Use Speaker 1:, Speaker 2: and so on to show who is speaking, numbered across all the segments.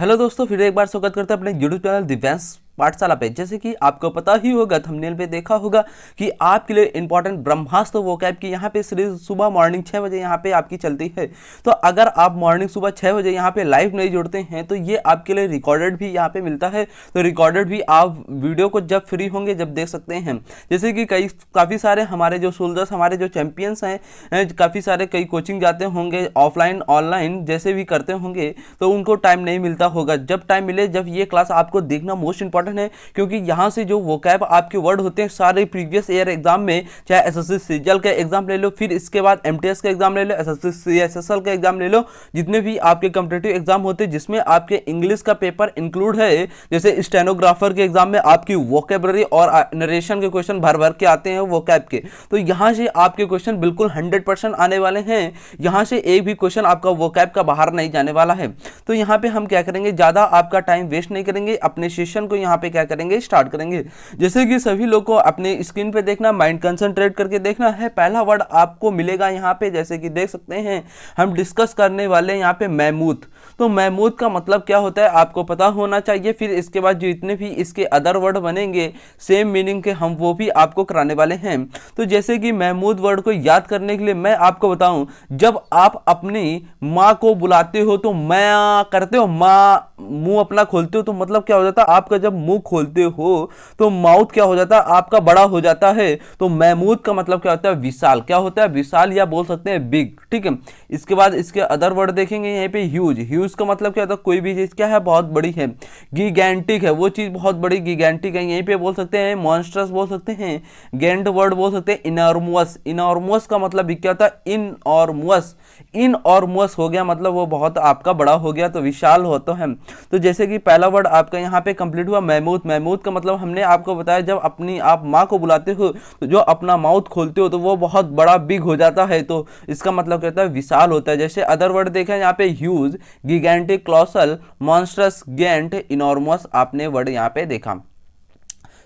Speaker 1: Hello दोस्तों, फिर एक बार स्वागत करते हैं अपने यूट्यूब चैनल दिव्यांश पाठशाला पे। जैसे कि आपको पता ही होगा, थंबनेल पे देखा होगा कि आपके लिए इंपॉर्टेंट ब्रह्मास्त्र वोकैब की यहाँ पे सीरीज सुबह मॉर्निंग 6 बजे यहाँ पे आपकी चलती है। तो अगर आप मॉर्निंग सुबह 6 बजे यहाँ पे लाइव नहीं जुड़ते हैं तो ये आपके लिए रिकॉर्डेड भी यहाँ पे मिलता है। तो रिकॉर्डेड भी आप वीडियो को जब फ्री होंगे जब देख सकते हैं। जैसे कि काफ़ी सारे हमारे जो सोल्जर्स, हमारे जो चैंपियंस हैं, काफ़ी सारे कई कोचिंग जाते होंगे, ऑफलाइन ऑनलाइन जैसे भी करते होंगे, तो उनको टाइम नहीं मिलता होगा। जब टाइम मिले, जब ये क्लास आपको देखना मोस्ट इंपॉर्टेंट है, क्योंकि यहां से जो वोकैब आपके वर्ड होते हैं सारे प्रीवियस ईयर एग्जाम में, चाहे एसएससी सीजीएल का एग्जाम ले लो, फिर इसके बाद एमटीएस का एग्जाम ले लो, एसएससी सीएसएसएल का एग्जाम ले लो, जितने भी आपके कॉम्पिटिटिव एग्जाम होते हैं जिसमें आपके इंग्लिश का पेपर इंक्लूड है, जैसे स्टेनोग्राफर के एग्जाम में आपकी वोकैबुलरी और नरेशन के क्वेश्चन भर भर के आते हैं वोकैब के। तो यहां से आपके क्वेश्चन बिल्कुल 100% आने वाले हैं। यहां से एक भी क्वेश्चन आपका वोकैब का बाहर नहीं जाने वाला है। तो यहां पे हम क्या करेंगे, ज्यादा आपका टाइम वेस्ट नहीं करेंगे, अपने सेशन को यहाँ पे क्या करेंगे, स्टार्ट करेंगे। जैसे कि सभी लोग को अपने स्क्रीन पे देखना, माइंड कंसंट्रेट करके देखना है। पहला वर्ड आपको मिलेगा यहाँ पे, जैसे कि देख सकते हैं, हम डिस्कस करने वाले हैं यहाँ पे मैमूथ। तो मैमूथ का मतलब क्या होता है आपको पता होना चाहिए। फिर इसके बाद जितने भी इसके अदर वर्ड बनेंगे सेम मीनिंग के, हम वो भी आपको कराने वाले हैं। तो जैसे कि महमूद वर्ड को याद करने के लिए मैं आपको बताऊं, जब आप अपनी माँ को बुलाते हो तो मैं करते हो, माँ, मुंह अपना खोलते हो, तो मतलब क्या हो जाता है, आपका जब मुंह खोलते हो तो माउथ क्या हो जाता है, आपका बड़ा हो जाता है। तो महमूद का मतलब क्या होता है, विशाल। क्या होता है, विशाल, या बोल सकते हैं बिग। ठीक है। इसके बाद इसके अदर वर्ड देखेंगे यहाँ पे ह्यूज। ह्यूज का मतलब क्या होता है, कोई भी चीज क्या है, बहुत बड़ी है। गिगैंटिक है, वो चीज बहुत बड़ी, गिगैंटिक है। यहीं पे बोल सकते हैं मॉन्स्टर्स, बोल सकते हैं गैंड वर्ड, बोल सकते हैं इनॉर्मस। इनॉर्मस का मतलब भी क्या होता है, इनऑर्मस। इनऑर्मस हो गया मतलब वो बहुत आपका बड़ा हो गया, तो विशाल होता है। तो जैसे कि पहला वर्ड आपका यहाँ पे कंप्लीट हुआ महमूद। महमूद का मतलब हमने आपको बताया, जब अपनी आप माँ को बुलाते हो तो जो अपना माउथ खोलते हो तो वो बहुत बड़ा बिग हो जाता है, तो इसका मतलब कहता है विशाल होता है। जैसे अदर वर्ड देखा यहाँ पे ह्यूज, गिगैंटिक, क्लॉसल, मॉन्स्ट्रस, गैंट, इनॉर्मस आपने वर्ड यहाँ पे देखा।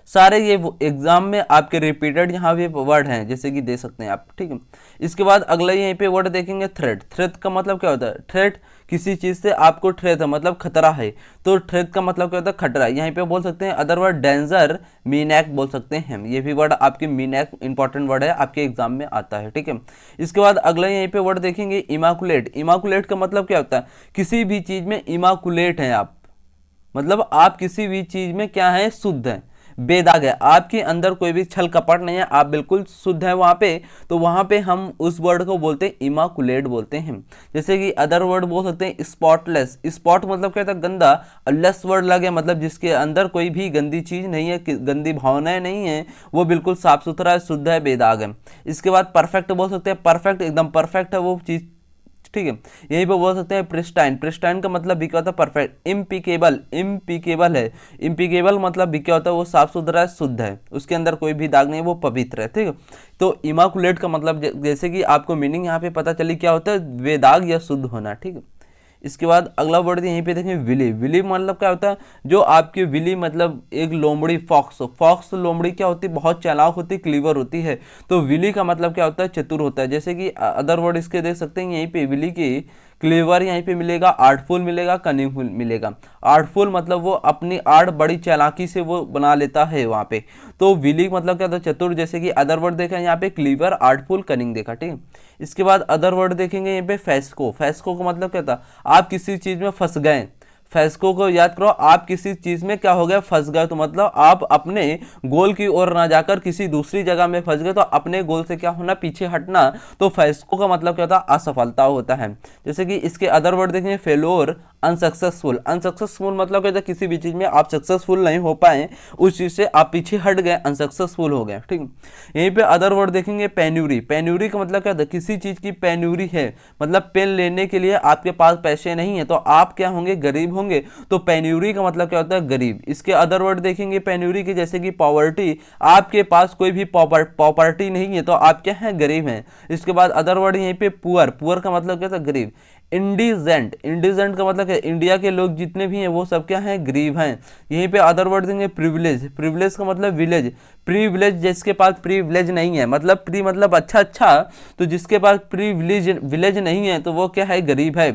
Speaker 1: सारे ये एग्जाम में आपके रिपीटेड यहाँ पे वर्ड हैं, जैसे कि दे सकते हैं आप। ठीक है। इसके बाद अगला यहीं पे वर्ड देखेंगे थ्रेट। थ्रेट का मतलब क्या होता है, थ्रेट किसी चीज से आपको थ्रेट है मतलब खतरा है, तो थ्रेट का मतलब क्या होता है, खतरा। यहीं पे बोल सकते हैं अदर वर्ड डेंजर, मीनैक बोल सकते हैं। ये भी वर्ड आपके मीनैक इंपॉर्टेंट वर्ड है, आपके एग्जाम में आता है। ठीक है। इसके बाद अगला यहीं पे वर्ड देखेंगे इमाकुलेट। इमाकुलेट का मतलब क्या होता है, किसी भी चीज में इमाकुलेट है आप, मतलब आप किसी भी चीज में क्या है, शुद्ध है, बेदाग है, आपके अंदर कोई भी छल कपट नहीं है, आप बिल्कुल शुद्ध है वहां पे। तो वहां पे हम उस वर्ड को बोलते हैं इमाकुलेट बोलते हैं। जैसे कि अदर वर्ड बोल सकते हैं स्पॉटलेस। स्पॉट मतलब क्या होता है, गंदा। लेस वर्ड लगे मतलब जिसके अंदर कोई भी गंदी चीज नहीं है, गंदी भावनाएं नहीं है, वो बिल्कुल साफ सुथरा है, शुद्ध है, बेदाग है। इसके बाद परफेक्ट बोल सकते हैं, परफेक्ट एकदम परफेक्ट है वो चीज। ठीक है। यहीं पे बोल सकते हैं प्रिस्टाइन। प्रिस्टाइन का मतलब भी क्या होता है, परफेक्ट। इम्पिकेबल, इम्पिकेबल है, इम्पिकेबल मतलब भी क्या होता है, वो साफ सुथरा है, शुद्ध है, उसके अंदर कोई भी दाग नहीं, वो पवित्र है। ठीक है। तो इमाकुलेट का मतलब जैसे कि आपको मीनिंग यहाँ पे पता चली क्या होता है, बेदाग या शुद्ध होना। ठीक है। इसके बाद अगला वर्ड यहीं पे देखें विली। विली मतलब क्या होता है, जो आपकी विली मतलब एक लोमड़ी, फॉक्स। फॉक्स लोमड़ी क्या होती है, बहुत चालाक होती है, क्लीवर होती है। तो विली का मतलब क्या होता है, चतुर होता है। जैसे कि अदर वर्ड इसके देख सकते हैं यहीं पे, विली की क्लेवर यहीं पे मिलेगा, आर्टफुल मिलेगा, कनिंगफुल मिलेगा। आर्टफुल मतलब वो अपनी आर्ट बड़ी चालाकी से वो बना लेता है वहां पे। तो विली मतलब क्या होता है, चतुर। जैसे कि अदर वर्ड देखा यहाँ पे क्लीवर, आर्टफुल, कनिंग देखा। ठीक है। इसके बाद अदर वर्ड देखेंगे यहाँ पे फैस्को। फैस्को का मतलब क्या था, आप किसी चीज में फंस गए। फैस्को को याद करो, आप किसी चीज में क्या हो गया, फंस गए, तो मतलब आप अपने गोल की ओर ना जाकर किसी दूसरी जगह में फंस गए, तो अपने गोल से क्या होना, पीछे हटना। तो फैस्को का मतलब क्या होता है, असफलता होता है। जैसे कि इसके अदर वर्ड देखेंगे फेलोर, अनसक्सेसफुल। अनसक्सेसफुल मतलब क्या होता है, किसी भी चीज में आप सक्सेसफुल नहीं हो पाए, उस चीज से आप पीछे हट गए, अनसक्सेसफुल हो गए। ठीक। यहीं पे अदर वर्ड देखेंगे पेन्यूरी। पेन्यूरी का मतलब क्या होता है, किसी चीज की पेन्यूरी है, मतलब पेन लेने के लिए आपके पास पैसे नहीं है, तो आप क्या होंगे, गरीब होंगे। तो पेन्यूरी का मतलब क्या होता है, गरीब। इसके अदर वर्ड देखेंगे पेन्यूरी के, जैसे कि पॉवर्टी, आपके पास कोई भी प्रॉपर्टी नहीं है, तो आप क्या है, गरीब हैं। इसके बाद अदर वर्ड यहीं पे पुअर। पुअर का मतलब क्या था, गरीब। इंडिजेंट। इंडिजेंट का मतलब क्या, इंडिया के लोग जितने भी हैं वो सब क्या हैं, गरीब हैं। यहीं पे अदर वर्ड देंगे प्रिविलेज। प्रिविलेज का मतलब विलेज। प्रिविलेज जिसके पास प्रिविलेज नहीं है, मतलब प्री मतलब अच्छा अच्छा, तो जिसके पास प्रिविलेज विलेज नहीं है तो वो क्या है, गरीब है।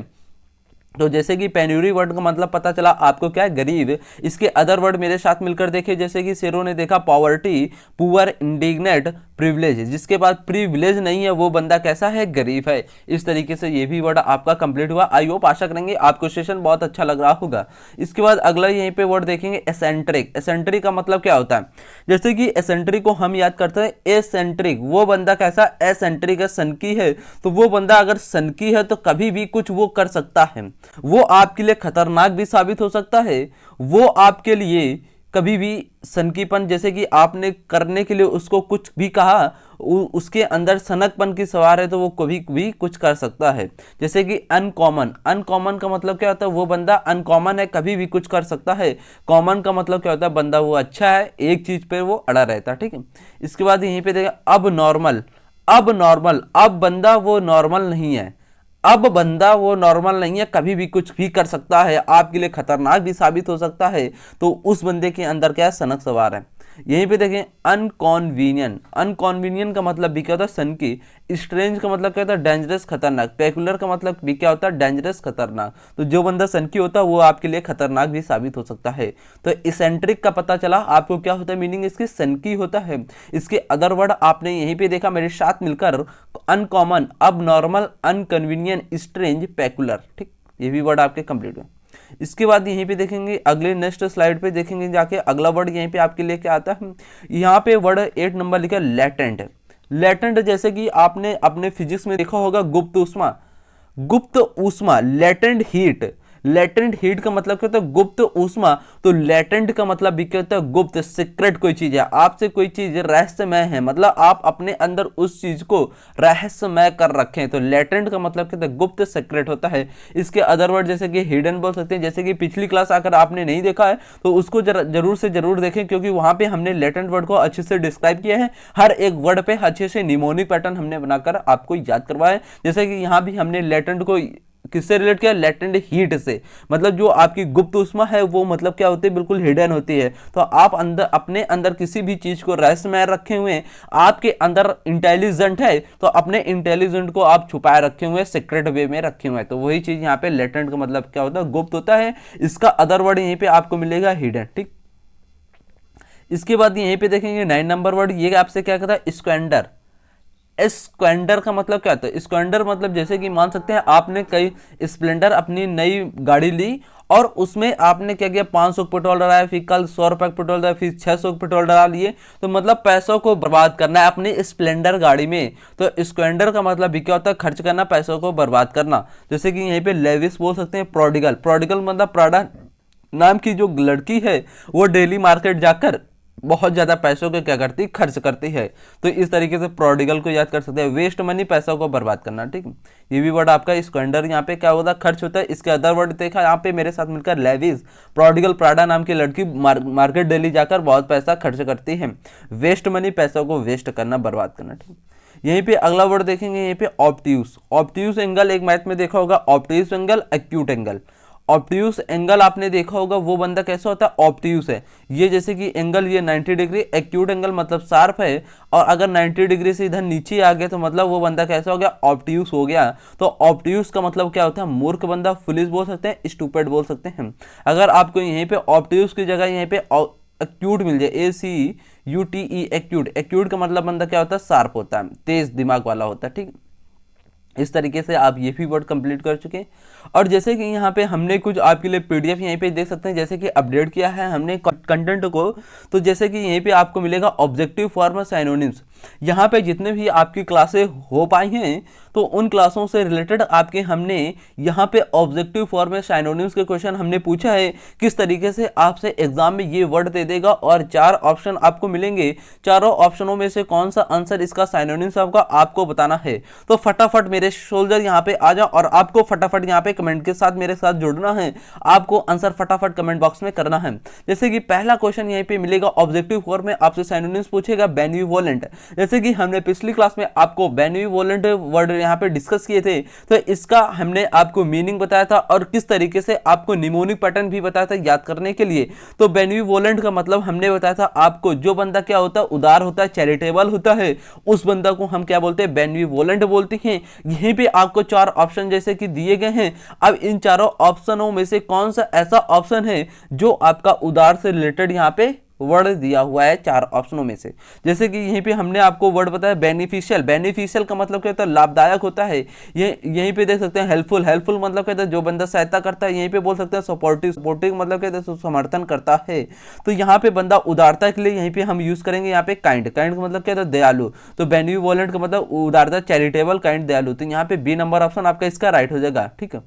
Speaker 1: तो जैसे कि पेन्यूरी वर्ड का मतलब पता चला आपको क्या है, गरीब। इसके अदर वर्ड मेरे साथ मिलकर देखिए, जैसे कि शेरों ने देखा पॉवर्टी, पुअर, इंडिग्नेंट, प्रिविलेज। जिसके बाद प्रिविलेज नहीं है वो बंदा कैसा है, गरीब है। इस तरीके से ये भी वर्ड आपका कंप्लीट हुआ। आई होप आशा करेंगे आपको सेशन बहुत अच्छा लग रहा होगा। इसके बाद अगला यहीं पे वर्ड देखेंगे एसेंट्रिक। एसेंट्रिक का मतलब क्या होता है, जैसे कि एसेंट्रिक को हम याद करते हैं एसेंट्रिक, वो बंदा कैसा, एसेंट्रिक है, सनकी है। तो वो बंदा अगर सनकी है तो कभी भी कुछ वो कर सकता है, वो आपके लिए खतरनाक भी साबित हो सकता है। वो आपके लिए कभी भी सनकीपन, जैसे कि आपने करने के लिए उसको कुछ भी कहा, उसके अंदर सनकपन की सवार है तो वो कभी भी कुछ कर सकता है। जैसे कि अनकॉमन, अनकॉमन का मतलब क्या होता है, वो बंदा अनकॉमन है, कभी भी कुछ कर सकता है। कॉमन का मतलब क्या होता है, बंदा वो अच्छा है, एक चीज पे वो अड़ा रहता है, ठीक है। इसके बाद यहीं पे देखिए अब नॉर्मल। अब नॉर्मल, अब बंदा वो नॉर्मल नहीं है, अब बंदा वो नॉर्मल नहीं है, कभी भी कुछ भी कर सकता है, आपके लिए खतरनाक भी साबित हो सकता है। तो उस बंदे के अंदर क्या है, सनक सवार है। यहीं पे देखें अनकॉन्वीनियंट। अनकॉन्वीनियंट का मतलब भी क्या होता है, सनकी। स्ट्रेंज का मतलब क्या होता है, डेंजरस, खतरनाक। पेकुलर का मतलब भी क्या होता है, डेंजरस, खतरनाक। तो जो बंदा सनकी होता है वो आपके लिए खतरनाक भी साबित हो सकता है। तो इसेंट्रिक का पता चला आपको क्या होता है, मीनिंग इसकी सनकी होता है। इसके अदर वर्ड आपने यहीं पे देखा मेरे साथ मिलकर, अनकॉमन, अब नॉर्मल, अनकन्वीनियंट, स्ट्रेंज, पेकुलर, ठीक। ये भी वर्ड आपके कंप्लीट हुए। इसके बाद यहीं पे देखेंगे अगले नेक्स्ट स्लाइड पे देखेंगे जाके, अगला वर्ड यहीं पे आपके लिए क्या आता है। यहाँ पे वर्ड 8 नंबर लिखा है लेटेंट। लेटेंट जैसे कि आपने अपने फिजिक्स में देखा होगा गुप्त ऊष्मा, गुप्त ऊष्मा, लेटेंट हीट। लेटेंट हीट का मतलब क्या होता है, गुप्त ऊष्मा। तो लेटेंट का मतलब भी क्या होता है, गुप्त, सीक्रेट कोई चीज है, आपसे कोई चीज रहस्यमय है, मतलब आप अपने अंदर उस चीज को रहस्यमय कर रखें। तो लेटेंट का मतलब क्या होता है, गुप्त, सीक्रेट होता है। इसके अदर वर्ड जैसे कि हिडन बोल सकते हैं। जैसे कि पिछली क्लास आकर आपने नहीं देखा है तो उसको जरूर से जरूर देखें, क्योंकि वहां पे हमने लेटेंट वर्ड को अच्छे से डिस्क्राइब किया है। हर एक वर्ड पे अच्छे से निमोनिक पैटर्न हमने बनाकर आपको याद करवाया है। जैसे कि यहाँ भी हमने लेटेंट को किससे रिलेट किया, लेटेंट हीट से। मतलब जो आपकी गुप्त ऊष्मा है वो मतलब क्या होती है, बिल्कुल हिडन होती है। तो आप अंदर अपने अंदर किसी भी चीज को रहस्यमय रखे हुए हैं, आपके अंदर इंटेलिजेंट है तो अपने इंटेलिजेंट को आप छुपाए रखे हुए हैं, सीक्रेट वे में रखे हुए हैं। तो वही चीज यहाँ पे लेटेंट का मतलब क्या होता है, गुप्त होता है। इसका अदर वर्ड यहीं पे आपको मिलेगा हिडन, ठीक। इसके बाद यहीं पे देखेंगे 9 नंबर वर्ड, ये आपसे क्या कहता है, स्क्वेंडर। स्क्वेंडर का मतलब क्या होता है, स्क्वेंडर मतलब जैसे कि मान सकते हैं आपने कई स्प्लेंडर अपनी नई गाड़ी ली और उसमें आपने क्या किया, 500 पेट्रोल डलाया, फिर कल 100 रुपये पेट्रोल डलाया, फिर 600 पेट्रोल डला लिए। तो मतलब पैसों को बर्बाद करना है अपनी स्प्लेंडर गाड़ी में। तो स्क्वेंडर का मतलब भी क्या होता है, खर्च करना, पैसों को बर्बाद करना। जैसे कि यहीं पे लेविस बोल सकते हैं प्रोडिगल। प्रोडिगल मतलब प्राडा नाम की जो लड़की है वो डेली मार्केट जाकर बहुत ज्यादा पैसों को क्या करती, खर्च करती है। तो इस तरीके से प्रोडिगल को याद कर सकते हैं, वेस्ट मनी, पैसों को बर्बाद करना, ठीक है। ये भी वर्ड आपका स्क्वेंडर यहाँ पे क्या होता है, खर्च होता है। इसके अदर वर्ड देखा यहाँ पे मेरे साथ मिलकर लेविस। प्रोडिगल, प्राडा नाम की लड़की मार्केट डेली जाकर बहुत पैसा खर्च करती है। वेस्ट मनी, पैसों को वेस्ट करना, बर्बाद करना, ठीक। यहीं पे अगला वर्ड देखेंगे, यहीं पे ऑब्ट्यूस। ऑब्ट्यूस एंगल एक मैथ में देखा होगा, obtuse angle, acute angle. Obtuse angle आपने देखा होगा, वो बंदा कैसा होता है, ऑब्ट्यूस है। ये जैसे कि एंगल ये 90 डिग्री, एक्यूट एंगल मतलब शार्प है। और अगर 90 डिग्री से इधर नीचे आ गया तो मतलब वो बंदा कैसा हो गया, ऑब्ट्यूस हो गया। तो ऑब्ट्यूस का मतलब क्या होता है, मूर्ख बंदा, फुलिश बोल सकते हैं, स्टूपिड बोल सकते हैं। अगर आपको यहीं पे ऑब्ट्यूस की जगह यहीं पे एक्यूट मिल जाए, ACUTE, एक्यूट। एक्यूट का मतलब बंदा क्या होता है, शार्प होता है, तेज दिमाग वाला होता है, ठीक। इस तरीके से आप ये भी वर्ड कंप्लीट कर चुके हैं। और जैसे कि यहाँ पे हमने कुछ आपके लिए PDF यहीं पे देख सकते हैं, जैसे कि अपडेट किया है हमने कंटेंट को। तो जैसे कि यहीं पे आपको मिलेगा ऑब्जेक्टिव फॉर्म सिनोनिम्स। यहाँ पे जितने भी आपकी क्लासें हो पाई हैं तो उन क्लासों से रिलेटेड आपके हमने यहाँ पे ऑब्जेक्टिव फॉर्म में सिनोनिम्स के क्वेश्चन हमने पूछा है, किस तरीके से आपसे एग्जाम में ये वर्ड दे देगा और 4 ऑप्शन आपको मिलेंगे। चारों ऑप्शनों में से कौन सा आंसर इसका सिनोनिम्स होगा आपको बताना है। तो फटाफट मेरे सोल्जर यहाँ पे आ जाओ और आपको फटाफट यहाँ पे कमेंट के साथ मेरे साथ जुड़ना है। आपको आंसर फटाफट कमेंट बॉक्स में करना है। जैसे कि पहला क्वेश्चन यहीं पे मिलेगा, ऑब्जेक्टिव फॉर्म में आपसे सिनोनिम्स पूछेगा, बेनिवोलेंट। जैसे कि हमने पिछली क्लास में आपको बेनिवोलेंट वर्ड यहाँ पे डिस्कस किए थे, तो इसका हमने आपको मीनिंग बताया था और किस तरीके से आपको निमोनिक पैटर्न भी बताया था याद करने के लिए। तो बेनिवोलेंट का मतलब हमने बताया था आपको, जो बंदा क्या होता है, उदार होता है, चैरिटेबल होता है, उस बंदा को हम क्या बोलते हैं, बेनिवोलेंट बोलते हैं। यहीं पे आपको 4 ऑप्शन जैसे कि दिए गए हैं। अब इन चारों ऑप्शनों में से कौन सा ऐसा ऑप्शन है जो आपका उदार से रिलेटेड यहाँ पे वर्ड दिया हुआ है 4 ऑप्शनों में से। जैसे कि यहीं पे हमने आपको वर्ड बताया बेनिफिशियल। बेनिफिशियल का मतलब क्या होता है, लाभदायक होता है। ये यहीं पे देख सकते हैं हेल्पफुल। हेल्पफुल मतलब क्या होता है, जो बंदा सहायता करता है। यहीं पे बोल सकते हैं सपोर्टिव। सपोर्टिव मतलब क्या होता है, समर्थन करता है। तो यहाँ पे बंदा उदारता के लिए यहीं पे हम यूज करेंगे यहाँ पे काइंड। काइंड का मतलब क्या होता है, दयालु। तो बेनिवोलेंट का मतलब उदारता, चैरिटेबल, काइंड, दयालु। तो यहाँ पे बी नंबर ऑप्शन आपका इसका राइट हो जाएगा। ठीक है,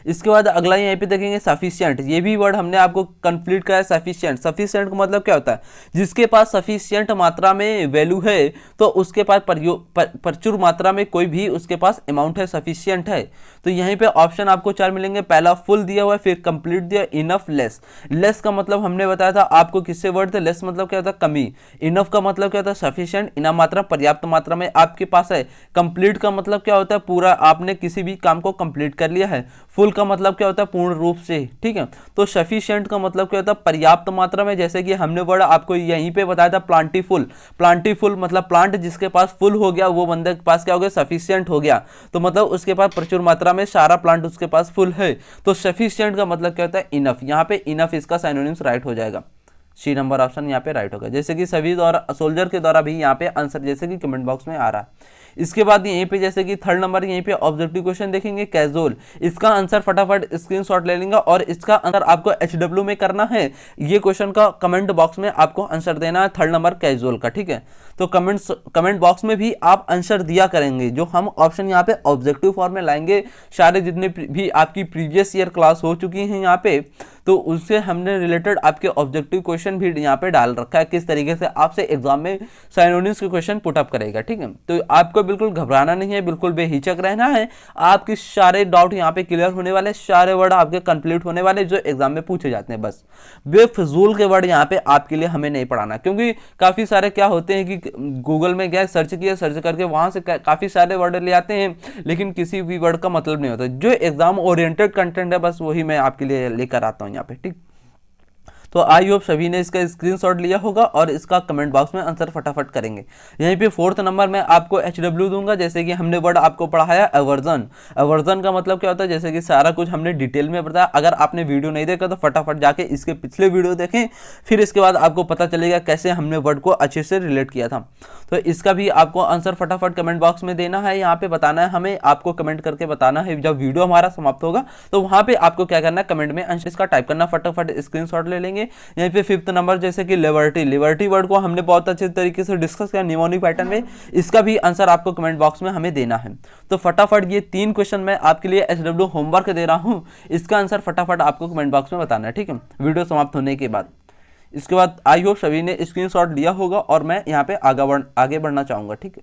Speaker 1: इसके बाद अगला यहीं पे देखेंगे सफिशिएंट। ये भी वर्ड हमने आपको कंप्लीट कराया, सफिशिएंट। सफिशिएंट का मतलब क्या होता है, जिसके पास सफिशिएंट मात्रा में वैल्यू है, तो उसके पास प्रचुर मात्रा में कोई भी उसके पास अमाउंट है, सफिशिएंट है। तो यहीं पे ऑप्शन आपको 4 मिलेंगे। पहला फुल दिया हुआ है, फिर कंप्लीट दिया, इनफ, लेस। लेस का मतलब हमने बताया था आपको किससे वर्ड थे, लेस मतलब क्या होता है, कमी। इनफ का मतलब क्या होता है, सफिशिएंट, इनफ मात्रा, पर्याप्त मात्रा में आपके पास है। कंप्लीट का मतलब क्या होता है, पूरा, आपने किसी भी काम को कंप्लीट कर लिया है। फुल का मतलब क्या होता है, पूर्ण रूप से। ठीक है, तो सफिशिएंट का मतलब क्या होता है, पर्याप्त मात्रा में। जैसे कि हमने वर्ड आपको यहीं पे बताया था प्लांटीफुल। प्लांटीफुल मतलब प्लांट जिसके पास फुल हो गया, वो बंदे के पास क्या हो गया, सफिशिएंट हो गया। तो मतलब उसके पास प्रचुर मात्रा में सारा प्लांट उसके पास फुल है। तो सफिशिएंट का मतलब क्या होता है, इनफ। यहाँ पे इनफ इसका सिनोनिम्स राइट हो जाएगा। सी नंबर ऑप्शन यहाँ पे राइट होगा। जैसे कि सभी द्वारा, सोल्जर के द्वारा भी यहाँ पे आंसर जैसे कि कमेंट बॉक्स में आ रहा है। इसके बाद यहीं पे जैसे कि थर्ड नंबर यहीं पे ऑब्जेक्टिव क्वेश्चन देखेंगे, कैजुअल। इसका आंसर फटाफट स्क्रीनशॉट ले लेंगे और इसका आंसर आपको HW में करना है। ये क्वेश्चन का कमेंट बॉक्स में आपको आंसर देना है, थर्ड नंबर कैजुअल का। ठीक है, तो कमेंट बॉक्स में भी आप आंसर दिया करेंगे। जो हम ऑप्शन यहाँ पे ऑब्जेक्टिव फॉर्म में लाएंगे, सारे जितने भी आपकी प्रीवियस ईयर क्लास हो चुकी हैं यहाँ पे, तो उससे हमने रिलेटेड आपके ऑब्जेक्टिव क्वेश्चन भी यहाँ पे डाल रखा है, किस तरीके से आपसे एग्जाम में सिनोनिम्स के क्वेश्चन पुट अप करेगा। ठीक है, तो आपको बिल्कुल घबराना नहीं है, बिल्कुल बेहिचक रहना है। आपके सारे डाउट यहाँ पे क्लियर होने वाले, सारे वर्ड आपके कंप्लीट होने वाले जो एग्जाम में पूछे जाते हैं। बस बेफजूल के वर्ड यहाँ पे आपके लिए हमें नहीं पढ़ाना, क्योंकि काफी सारे क्या होते हैं कि गूगल में गए, सर्च किया, सर्च करके वहां से काफी सारे वर्ड ले आते हैं, लेकिन किसी भी वर्ड का मतलब नहीं होता। जो एग्जाम ओरिएंटेड कंटेंट है, बस वही मैं आपके लिए लेकर आता हूँ यहाँ पे। ठीक, तो आई होप सभी ने इसका स्क्रीनशॉट लिया होगा और इसका कमेंट बॉक्स में आंसर फटाफट करेंगे। यहीं पे फोर्थ नंबर में आपको HW दूंगा। जैसे कि हमने वर्ड आपको पढ़ाया एवर्जन। एवर्जन का मतलब क्या होता है, जैसे कि सारा कुछ हमने डिटेल में बताया। अगर आपने वीडियो नहीं देखा तो फटाफट जाके इसके पिछले वीडियो देखें, फिर इसके बाद आपको पता चलेगा कैसे हमने वर्ड को अच्छे से रिलेट किया था। तो इसका भी आपको आंसर फटाफट कमेंट बॉक्स में देना है, यहाँ पे बताना है हमें, आपको कमेंट करके बताना है। जब वीडियो हमारा समाप्त होगा तो वहां पे आपको क्या करना है, कमेंट में आंसर इसका टाइप करना, फटाफट स्क्रीनशॉट ले लेंगे। यहाँ पे फिफ्थ नंबर जैसे कि लिबर्टी। लिबर्टी वर्ड को हमने बहुत अच्छे तरीके से डिस्कस किया निमोनिक पैटर्न में। इसका भी आंसर आपको कमेंट बॉक्स में हमें देना है। तो फटाफट ये 3 क्वेश्चन मैं आपके लिए HW होमवर्क दे रहा हूँ, इसका आंसर फटाफट आपको कमेंट बॉक्स में बताना है। ठीक है, वीडियो समाप्त होने के बाद। इसके बाद आई होप सभी ने स्क्रीनशॉट लिया होगा और मैं यहाँ पे आगे बढ़ना चाहूँगा। ठीक है,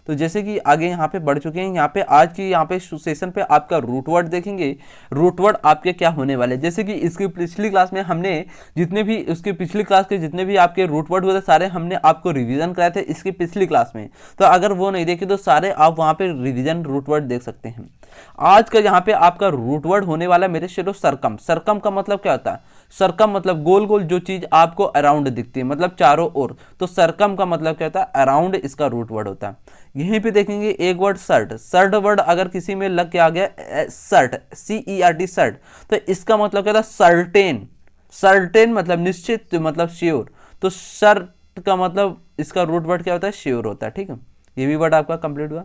Speaker 1: तो जैसे कि आगे यहाँ पे बढ़ चुके हैं, यहाँ पे आज की यहाँ पे सेशन पे आपका रूट वर्ड देखेंगे। रूट वर्ड आपके क्या होने वाले, जैसे कि इसकी पिछली क्लास में हमने जितने भी उसकी पिछली क्लास के जितने भी आपके रूट वर्ड हुए थे सारे हमने आपको रिवीजन कराए थे इसकी पिछली क्लास में। तो अगर वो नहीं देखे तो सारे आप वहाँ पे रिवीजन रूट वर्ड देख सकते हैं। आज का यहाँ पे आपका रूट वर्ड होने वाला मेरे शेरो सरकम। सरकम का मतलब क्या होता है, सरकम मतलब गोल गोल जो चीज आपको अराउंड दिखती है, मतलब चारों ओर। तो सरकम का मतलब क्या होता है, अराउंड इसका रूट वर्ड होता है। यहीं पे देखेंगे एक वर्ड सर्ट। सर्ट वर्ड अगर किसी में लग के आ गया सर्ट, CERT सर्ट, तो इसका मतलब क्या होता है, सर्टेन। सर्टेन मतलब निश्चित, मतलब श्योर। तो सर्ट का मतलब इसका रूट वर्ड क्या होता है, श्योर होता है। ठीक है, ये भी वर्ड आपका कंप्लीट हुआ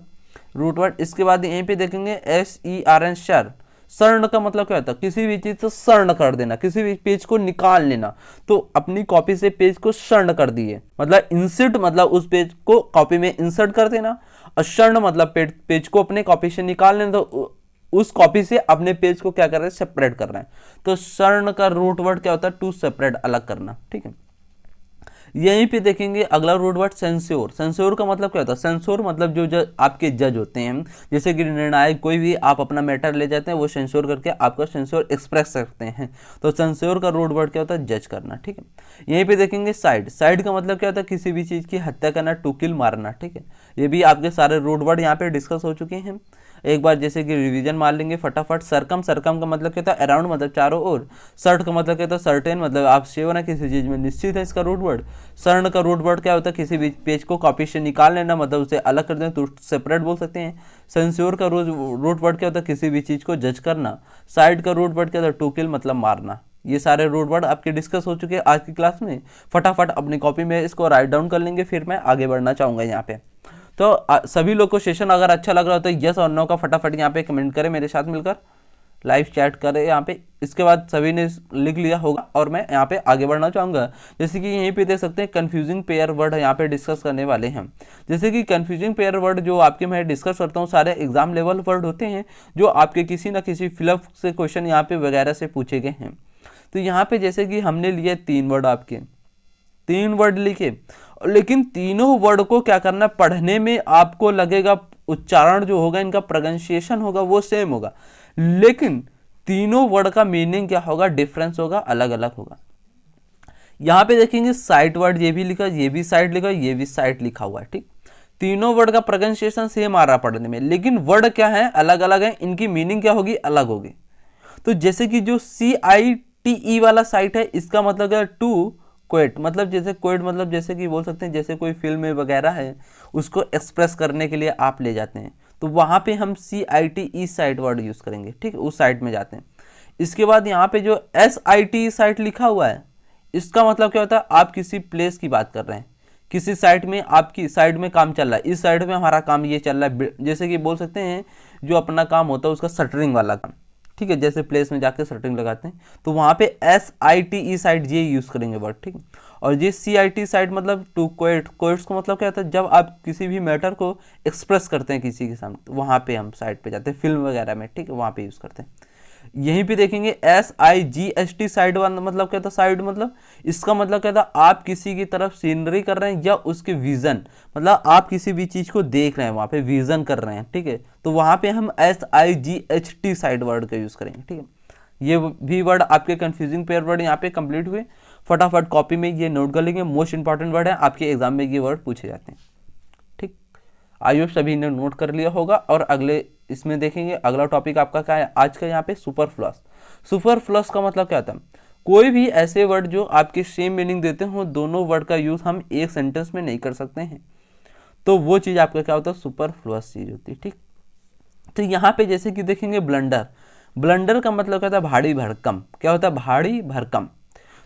Speaker 1: रूट वर्ड। इसके बाद यहीं पे देखेंगे SERN शर। शर्ण का मतलब क्या होता है, किसी भी चीज से शर्ण कर देना, किसी भी पेज को निकाल लेना। तो अपनी कॉपी से पेज को शर्ण कर दिए, मतलब इंसर्ट, मतलब उस पेज को कॉपी में इंसर्ट कर देना। और शर्ण मतलब पेज को अपने कॉपी से निकाल लेना, तो उस कॉपी से अपने पेज को क्या कर रहे हैं, सेपरेट कर रहे हैं। तो शर्ण का रूट वर्ड क्या होता है, टू सेपरेट, अलग करना। ठीक है, यहीं पे देखेंगे अगला रूट वर्ड सेंस्योर। सेंस्योर का मतलब क्या होता है? सेंस्योर मतलब जो जज आपके जज होते हैं, जैसे कि निर्णायक कोई भी आप अपना मैटर ले जाते हैं, वो सेंस्योर करके आपका सेंस्योर एक्सप्रेस करते हैं। तो सेंस्योर का रूट वर्ड क्या होता है? जज करना। ठीक है। यहीं पे देखेंगे साइड। साइड का मतलब क्या होता है? किसी भी चीज़ की हत्या करना, टू किल, मारना। ठीक है। ये भी आपके सारे रूट वर्ड यहाँ पे डिस्कस हो चुके हैं। एक बार जैसे कि रिवीजन मार लेंगे फटाफट। सरकम, सरकम का मतलब क्या होता है? अराउंड मतलब चारों ओर। सर्ट का मतलब क्या होता है? सर्टेन मतलब आप श्योर है किसी चीज़ में, निश्चित है इसका रूट वर्ड। सर्ण का रूट वर्ड क्या होता है? किसी भी पेज को कॉपी से निकाल लेना, मतलब उसे अलग कर देना, तो सेपरेट बोल सकते हैं। सेंस्योर का रूट वर्ड क्या होता है? किसी भी चीज़ को जज करना। साइड का रूट वर्ड क्या होता है? टू किल मतलब मारना। ये सारे रूट वर्ड आपके डिस्कस हो चुके हैं आज की क्लास में। फटाफट अपनी कॉपी में इसको राइट डाउन कर लेंगे, फिर मैं आगे बढ़ना चाहूँगा यहाँ पे। तो सभी लोग को सेशन अगर अच्छा लग रहा हो तो यस और नो का फटाफट यहाँ पे कमेंट करें मेरे साथ मिलकर, लाइव चैट करें यहाँ पे। इसके बाद सभी ने लिख लिया होगा और मैं यहाँ पे आगे बढ़ना चाहूँगा। जैसे कि यहीं पे देख सकते हैं कन्फ्यूजिंग पेयर वर्ड यहाँ पे डिस्कस करने वाले हैं। जैसे कि कन्फ्यूजिंग पेयर वर्ड जो आपके मैं डिस्कस करता हूँ, सारे एग्जाम लेवल वर्ड होते हैं जो आपके किसी न किसी फिलअप से क्वेश्चन यहाँ पे वगैरह से पूछे गए हैं। तो यहाँ पे जैसे कि हमने लिए 3 वर्ड, आपके 3 वर्ड लिखे, लेकिन तीनों वर्ड को क्या करना, पढ़ने में आपको लगेगा उच्चारण जो होगा, इनका प्रोनाउंसिएशन होगा वो सेम होगा, लेकिन तीनों वर्ड का मीनिंग क्या होगा? डिफरेंस होगा, अलग अलग होगा। यहां पे देखेंगे साइट वर्ड, ये भी लिखा, ये भी साइट लिखा, ये भी साइट लिखा हुआ है। ठीक, तीनों वर्ड का प्रोनाउंसिएशन सेम आ रहा पढ़ने में, लेकिन वर्ड क्या है? अलग अलग है, इनकी मीनिंग क्या होगी? अलग होगी। तो जैसे कि जो CITE वाला साइट है, इसका मतलब क्या? टू क्वेट, मतलब जैसे क्वेट मतलब जैसे कि बोल सकते हैं जैसे कोई फिल्म वगैरह है उसको एक्सप्रेस करने के लिए आप ले जाते हैं, तो वहाँ पे हम CITE साइट वर्ड यूज़ करेंगे। ठीक, उस साइट में जाते हैं। इसके बाद यहाँ पे जो SITE साइट लिखा हुआ है, इसका मतलब क्या होता है? आप किसी प्लेस की बात कर रहे हैं, किसी साइट में, आपकी साइड में काम चल रहा है, इस साइड में हमारा काम ये चल रहा है, जैसे कि बोल सकते हैं जो अपना काम होता है उसका शटरिंग वाला काम। ठीक है, जैसे प्लेस में जाके शटरिंग लगाते हैं, तो वहाँ पे SITE साइट ये यूज़ करेंगे वर्ड। ठीक, और ये CIT साइट मतलब टू क्वेट। क्वेट्स का मतलब क्या होता है? जब आप किसी भी मैटर को एक्सप्रेस करते हैं किसी के सामने, तो वहाँ पे हम साइट पे जाते हैं, फिल्म वगैरह में। ठीक है, वहाँ पे यूज़ करते हैं। यहीं पे देखेंगे SIGST साइड वाला मतलब क्या था? साइड मतलब इसका मतलब क्या था? आप किसी की तरफ सीनरी कर रहे हैं या उसके विजन, मतलब आप किसी भी चीज को देख रहे हैं, वहां पे विजन कर रहे हैं। ठीक है, तो वहां पे हम SIGHT साइड वर्ड का यूज करेंगे। ठीक है, ये भी वर्ड आपके कंफ्यूजिंग पेयर वर्ड यहाँ पे कंप्लीट हुए। फटाफट कॉपी में ये नोट कर लेंगे, मोस्ट इंपॉर्टेंट वर्ड है, आपके एग्जाम में ये वर्ड पूछे जाते हैं। ठीक, आई होप सभी ने नोट कर लिया होगा। और अगले इसमें देखेंगे अगला टॉपिक आपका क्या है आज का, यहाँ पे सुपरफ्लुअस। सुपरफ्लुअस का मतलब क्या होता है? कोई भी ऐसे वर्ड जो आपके सेम मीनिंग देते हो, दोनों वर्ड का यूज हम एक सेंटेंस में नहीं कर सकते हैं, तो वो चीज आपका क्या होता है? सुपरफ्लुअस चीज होती है। ठीक, तो यहाँ पे जैसे कि देखेंगे ब्लंडर। ब्लंडर का मतलब क्या होता है? भारी भरकम। क्या होता है? भारी भरकम।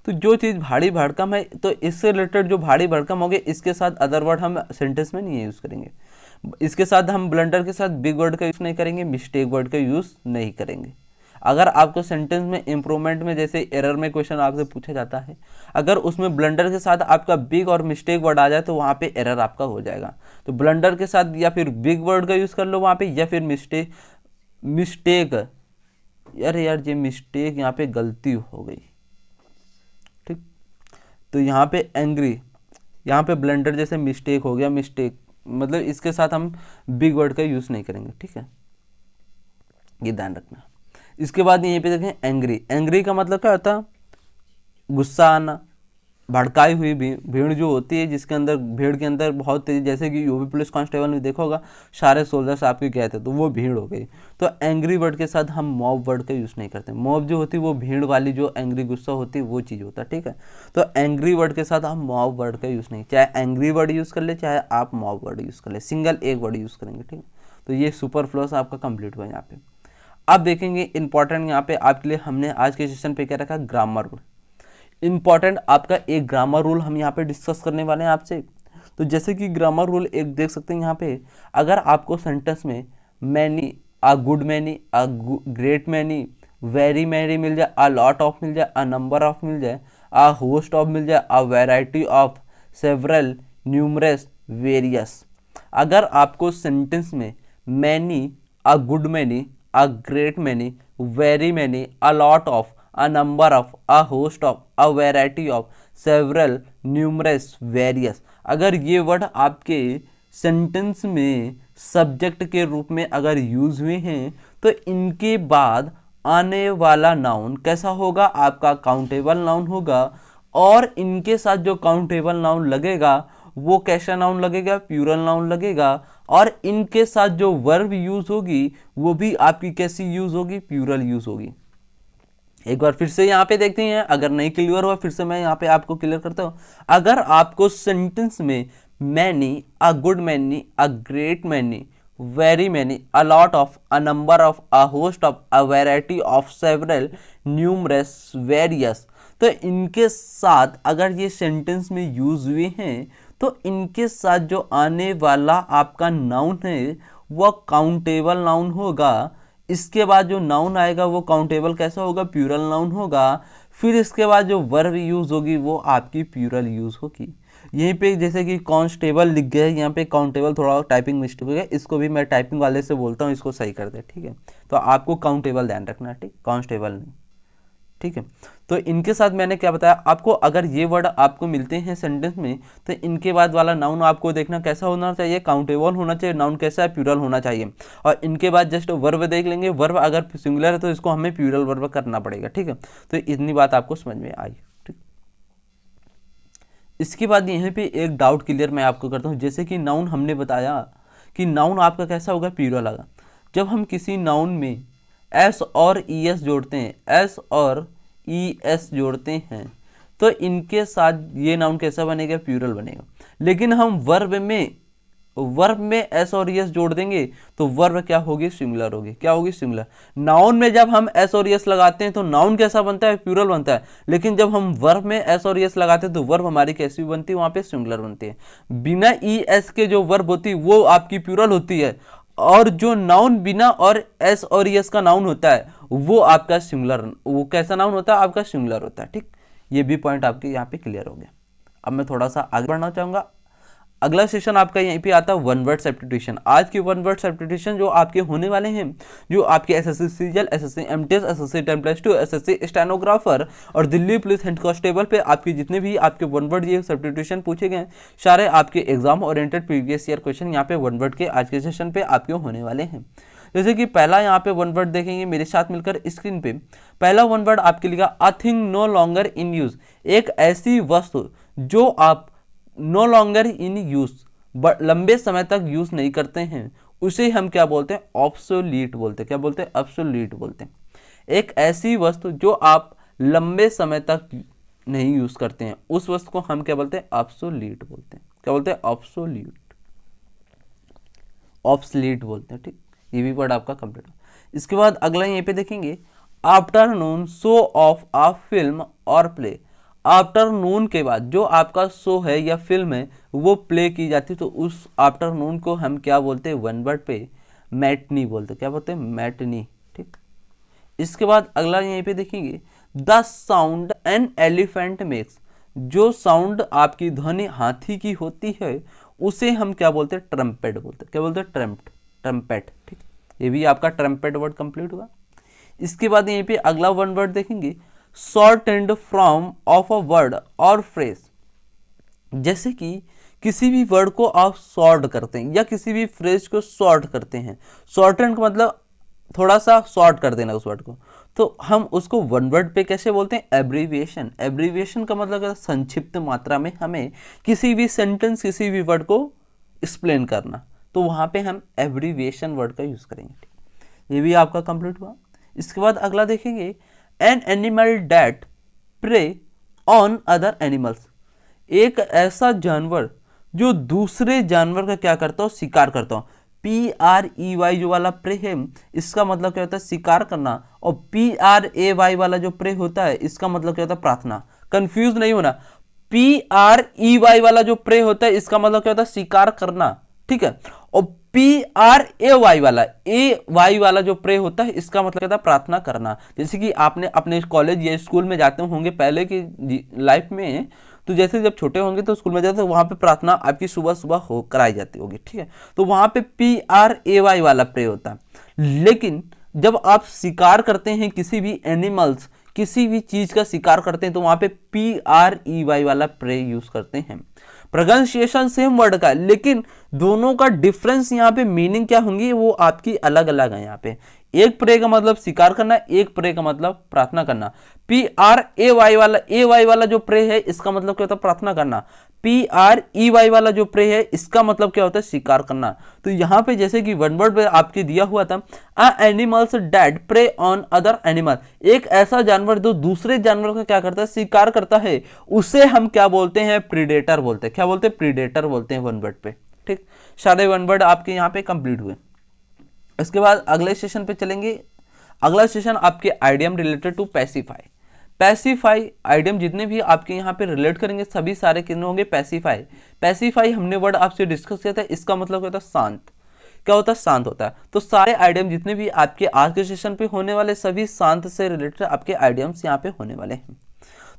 Speaker 1: तो जो चीज़ भारी भरकम है, तो इससे रिलेटेड जो भारी भरकम हो गए, इसके साथ अदर वर्ड हम सेंटेंस में नहीं यूज़ करेंगे। इसके साथ हम ब्लंडर के साथ बिग वर्ड का यूज़ नहीं करेंगे, मिस्टेक वर्ड का यूज़ नहीं करेंगे। अगर आपको सेंटेंस में इंप्रूवमेंट में जैसे एरर में क्वेश्चन आपसे पूछा जाता है, अगर उसमें ब्लंडर के साथ आपका बिग और मिस्टेक वर्ड आ जाए तो वहाँ पे एरर आपका हो जाएगा। तो ब्लंडर के साथ या फिर बिग वर्ड का यूज़ कर लो वहाँ पे, या फिर मिस्टेक यार ये मिस्टेक यहाँ पे गलती हो गई। ठीक, तो यहाँ पे एंग्री, यहाँ पे ब्लंडर जैसे मिस्टेक हो गया, मिस्टेक मतलब इसके साथ हम बिग वर्ड का यूज़ नहीं करेंगे। ठीक है, ये ध्यान रखना। इसके बाद यहीं पे देखें एंग्री। एंग्री का मतलब क्या होता है? गुस्सा आना, भड़काई हुई भीड़ जो होती है, जिसके अंदर भीड़ के अंदर बहुत तेज, जैसे कि यूपी पुलिस कांस्टेबल में देखा होगा सारे सोल्जर्स आपके गए थे, तो वो भीड़ हो गई। तो एंग्री वर्ड के साथ हम मॉब वर्ड का यूज़ नहीं करते। मॉब जो होती है वो भीड़ वाली, जो एंग्री गुस्सा होती है वो चीज़ होता है। ठीक है, तो एंग्री वर्ड के साथ हम मॉब वर्ड का यूज़ नहीं, चाहे एंग्री वर्ड यूज़ कर ले, चाहे आप मॉब वर्ड यूज़ कर ले, सिंगल एक वर्ड यूज़ करेंगे। ठीक है, तो ये सुपरफ्लुअस आपका कंप्लीट हुआ यहाँ पे। अब देखेंगे इंपॉर्टेंट यहाँ पे आपके लिए हमने आज के सेशन पे क्या रखा? Grammar rule. इंपॉर्टेंट आपका एक ग्रामर रूल हम यहाँ पे डिस्कस करने वाले हैं आपसे। तो जैसे कि ग्रामर रूल एक देख सकते हैं यहाँ पे, अगर आपको सेंटेंस में many, a good many, a great many, very many मिल जाए, अ लॉट ऑफ मिल जाए, अ नंबर ऑफ मिल जाए, अ होस्ट ऑफ मिल जाए, a variety of, several, numerous, various, अगर आपको सेंटेंस में many, a good many, a great many, very many, a lot of, a number of, a host of, a variety of, several, numerous, various. अगर ये word आपके sentence में subject के रूप में अगर यूज हुए हैं तो इनके बाद आने वाला नाउन कैसा होगा, आपका काउंटेबल नाउन होगा। और इनके साथ जो काउंटेबल नाउन लगेगा वो कैसा नाउन लगेगा, प्लूरल नाउन लगेगा। और इनके साथ जो वर्ब यूज होगी वो भी आपकी कैसी यूज होगी, प्लूरल यूज होगी। एक बार फिर से यहाँ पे देखते हैं, अगर नहीं क्लियर हुआ फिर से मैं यहाँ पे आपको क्लियर करता हूँ। अगर आपको सेंटेंस में many, a good many, a great many, very many, a lot of, a number of, a host of, a variety of, several, numerous, various, तो इनके साथ अगर ये सेंटेंस में यूज हुए हैं तो इनके साथ जो आने वाला आपका नाउन है वह काउंटेबल नाउन होगा। इसके बाद जो नाउन आएगा वो काउंटेबल कैसा होगा, प्लूरल नाउन होगा। फिर इसके बाद जो वर्ब यूज होगी वो आपकी प्लूरल यूज होगी। यहीं पे जैसे कि कांस्टेबल लिख गया है, यहाँ पे काउंटेबल थोड़ा टाइपिंग मिस्टेक हो गया, इसको भी मैं टाइपिंग वाले से बोलता हूँ इसको सही कर दे, ठीक है। तो आपको काउंटेबल ध्यान रखना, ठीक, कांस्टेबल नहीं, ठीक है। तो इनके साथ मैंने क्या बताया आपको, अगर ये वर्ड आपको मिलते हैं सेंटेंस में तो इनके बाद वाला नाउन आपको देखना कैसा होना चाहिए, काउंटेबल होना चाहिए, नाउन कैसा है, प्लूरल होना चाहिए। और इनके बाद जस्ट वर्ब देख लेंगे, वर्ब अगर सिंगुलर है तो इसको हमें प्लूरल वर्ब करना पड़ेगा, ठीक है। तो इतनी बात आपको समझ में आई, ठीक। इसके बाद यहाँ पे एक डाउट क्लियर मैं आपको करता हूँ। जैसे कि नाउन हमने बताया कि नाउन आपका कैसा होगा, प्लूरल होगा। जब हम किसी नाउन में एस और ई एस जोड़ते हैं, एस और ई एस जोड़ते हैं तो इनके साथ ये नाउन कैसा बनेगा, प्लूरल बनेगा। लेकिन हम वर्ब में एस और ई एस जोड़ देंगे तो वर्ब क्या होगी, सिंगुलर होगी। क्या होगी, सिंगुलर। नाउन में जब हम एस और ई एस लगाते हैं तो नाउन कैसा बनता है, प्लूरल बनता है। लेकिन जब हम वर्ब में एस और ई एस लगाते हैं तो वर्ब हमारी कैसी बनती है, वहां पे सिंगुलर बनती है। बिना ई एस के जो वर्ब होती है वो आपकी प्लूरल होती है, और जो नाउन बिना और एस और एस का नाउन होता है वो आपका सिंगुलर, वो कैसा नाउन होता है, आपका सिंगुलर होता है, ठीक। ये भी पॉइंट आपके यहाँ पे क्लियर हो गया। अब मैं थोड़ा सा आगे बढ़ना चाहूंगा। अगला सेशन आपका यहीं पे आता है वन वर्ड सब्स्टिट्यूशन। आज की वन वर्ड सब्स्टिट्यूशन जो आपके होने वाले हैं, जो आपके SSC CGL, SSC MTS, SSC 10+2, SSC stenographer और दिल्ली पुलिस हेड कांस्टेबल पे आपके जितने भी आपके वन वर्ड ये सब्स्टिट्यूशन पूछे गए सारे आपके exam oriented previous year question यहाँ पे वन वर्ड के आज के सेशन पे आपके होने वाले हैं। जैसे कि पहला यहाँ पे वन वर्ड देखेंगे मेरे साथ मिलकर स्क्रीन पे। पहला वन वर्ड आपके लिए a thing no longer in use, एक ऐसी वस्तु जो आप नो लॉन्गर इन यूज, लंबे समय तक यूज नहीं करते हैं, उसे हम क्या बोलते हैं, ऑब्सोलीट बोलते हैं। क्या बोलते हैं, ऑब्सोलीट बोलते हैं। एक ऐसी वस्तु जो आप लंबे समय तक नहीं यूज करते हैं उस वस्तु को हम क्या बोलते हैं, ऑब्सोलीट बोलते हैं। क्या बोलते हैं, ऑब्सोलीट, ऑब्सोलीट बोलते हैं, ठीक। ये भी वर्ड आपका कंप्लीट हो। इसके बाद अगला यहीं पे देखेंगे afternoon show of a film और प्ले। आफ्टरनून के बाद जो आपका शो है या फिल्म है वो प्ले की जाती है तो उस आफ्टरनून को हम क्या बोलते हैं, वन वर्ड पे मैटनी बोलते हैं। क्या बोलते हैं, मैटनी, ठीक। इसके बाद अगला यहीं पे देखेंगे the sound an elephant makes, जो साउंड आपकी ध्वनि हाथी की होती है उसे हम क्या बोलते हैं, ट्रम्पेट बोलते हैं। क्या बोलते हैं, ट्रम्पेट, ठीक। ये भी आपका ट्रम्पेट वर्ड कंप्लीट हुआ। इसके बाद यहीं पे अगला वन वर्ड देखेंगे shortened from of a word और फ्रेज। जैसे कि किसी भी वर्ड को आप शॉर्ट करते हैं या किसी भी फ्रेज को शॉर्ट करते हैं, शॉर्टेंड का मतलब थोड़ा सा शॉर्ट कर देना उस वर्ड को, तो हम उसको वन वर्ड पे कैसे बोलते हैं, एब्रीविएशन। एब्रीविएशन का मतलब है संक्षिप्त मात्रा में हमें किसी भी सेंटेंस, किसी भी वर्ड को एक्सप्लेन करना, तो वहां पे हम एब्रीविएशन वर्ड का यूज करेंगे। ये भी आपका कंप्लीट हुआ। इसके बाद अगला देखेंगे an animal that prey on other animals, एक ऐसा जानवर जो दूसरे जानवर का क्या करता हो, शिकार करता हो। PREY जो वाला प्रे है इसका मतलब क्या होता है, शिकार करना, और PRAY वाला जो प्रे होता है इसका मतलब क्या होता है, प्रार्थना। कंफ्यूज नहीं होना, PREY वाला जो प्रे होता है इसका मतलब क्या होता है, शिकार करना, ठीक है। और PRAY वाला जो प्रे होता है इसका मतलब क्या होता है, प्रार्थना करना। जैसे कि आपने अपने कॉलेज या स्कूल में जाते होंगे पहले की लाइफ में, तो जैसे जब छोटे होंगे तो स्कूल में जाते तो वहां पे प्रार्थना आपकी सुबह सुबह हो कराई जाती होगी, ठीक है। तो वहां पे PRAY वाला प्रे होता है। लेकिन जब आप शिकार करते हैं किसी भी एनिमल्स किसी भी चीज का शिकार करते हैं तो वहां पे PREY वाला प्रे यूज करते हैं। प्रोनाउंसिएशन सेम वर्ड का, लेकिन दोनों का डिफरेंस यहाँ पे मीनिंग क्या होंगी वो आपकी अलग अलग है। यहाँ पे एक प्रे का मतलब शिकार करना, एक प्रे का मतलब प्रार्थना करना। PRAY वाला जो प्रे है इसका मतलब क्या होता है? प्रार्थना करना। PREY वाला जो प्रे है इसका मतलब क्या होता है? शिकार करना। तो यहाँ पे जैसे कि वन वर्ड पे आपके दिया हुआ था, a animals that prey on other animal, एक ऐसा जानवर जो दूसरे जानवर का क्या करता है? शिकार करता है, उसे हम क्या बोलते हैं? प्रीडेटर बोलते हैं। क्या बोलते हैं? प्रीडेटर बोलते हैं वन वर्ड पे। ठीक, सारे वन वर्ड आपके यहाँ पे कंप्लीट हुए। इसके बाद अगले सेशन पे चलेंगे। अगला सेशन आपके idiom related to pacify. Pacify idiom जितने भी आपके यहाँ पे रिलेट करेंगे सभी सारे कितने होंगे? पैसिफाई। पैसिफाई हमने वर्ड आपसे डिस्कस किया था, इसका मतलब क्या होता है? शांत। क्या होता है? शांत होता है। तो सारे आइडियम जितने भी आपके आज के सेशन पे होने वाले सभी शांत से रिलेटेड आपके आइडियम्स यहाँ पे होने वाले हैं।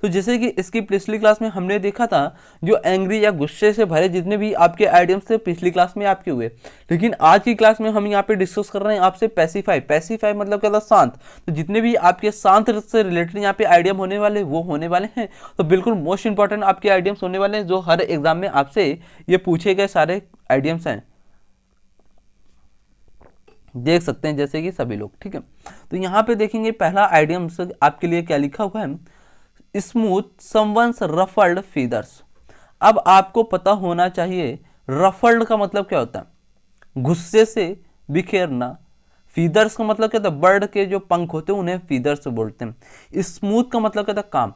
Speaker 1: तो जैसे कि इसकी पिछली क्लास में हमने देखा था जो एंग्री या गुस्से से भरे जितने भी आपके आइडियम्स थे पिछली क्लास में आपके हुए, लेकिन आज की क्लास में हम यहाँ पे डिस्कस कर रहे हैं आपसे पैसिफाई। पैसिफाई मतलब क्या था? शांत। तो जितने भी आपके शांत से रिलेटेड यहाँ पे आइडियम होने वाले वो होने वाले हैं। तो बिल्कुल मोस्ट इंपॉर्टेंट आपके आइडियम्स होने वाले हैं जो हर एग्जाम में आपसे ये पूछे गए सारे आइडियम्स हैं, देख सकते हैं जैसे कि सभी लोग। ठीक है, तो यहाँ पे देखेंगे पहला आइडियम आपके लिए क्या लिखा हुआ है? Smooth someone's ruffled feathers. अब आपको पता होना चाहिए रफल्ड का मतलब क्या होता है? गुस्से से बिखेरना। फीदर्स का मतलब क्या होता है? बर्ड के जो पंख होते हैं उन्हें फीदर्स बोलते हैं। स्मूथ का मतलब क्या होता है? काम।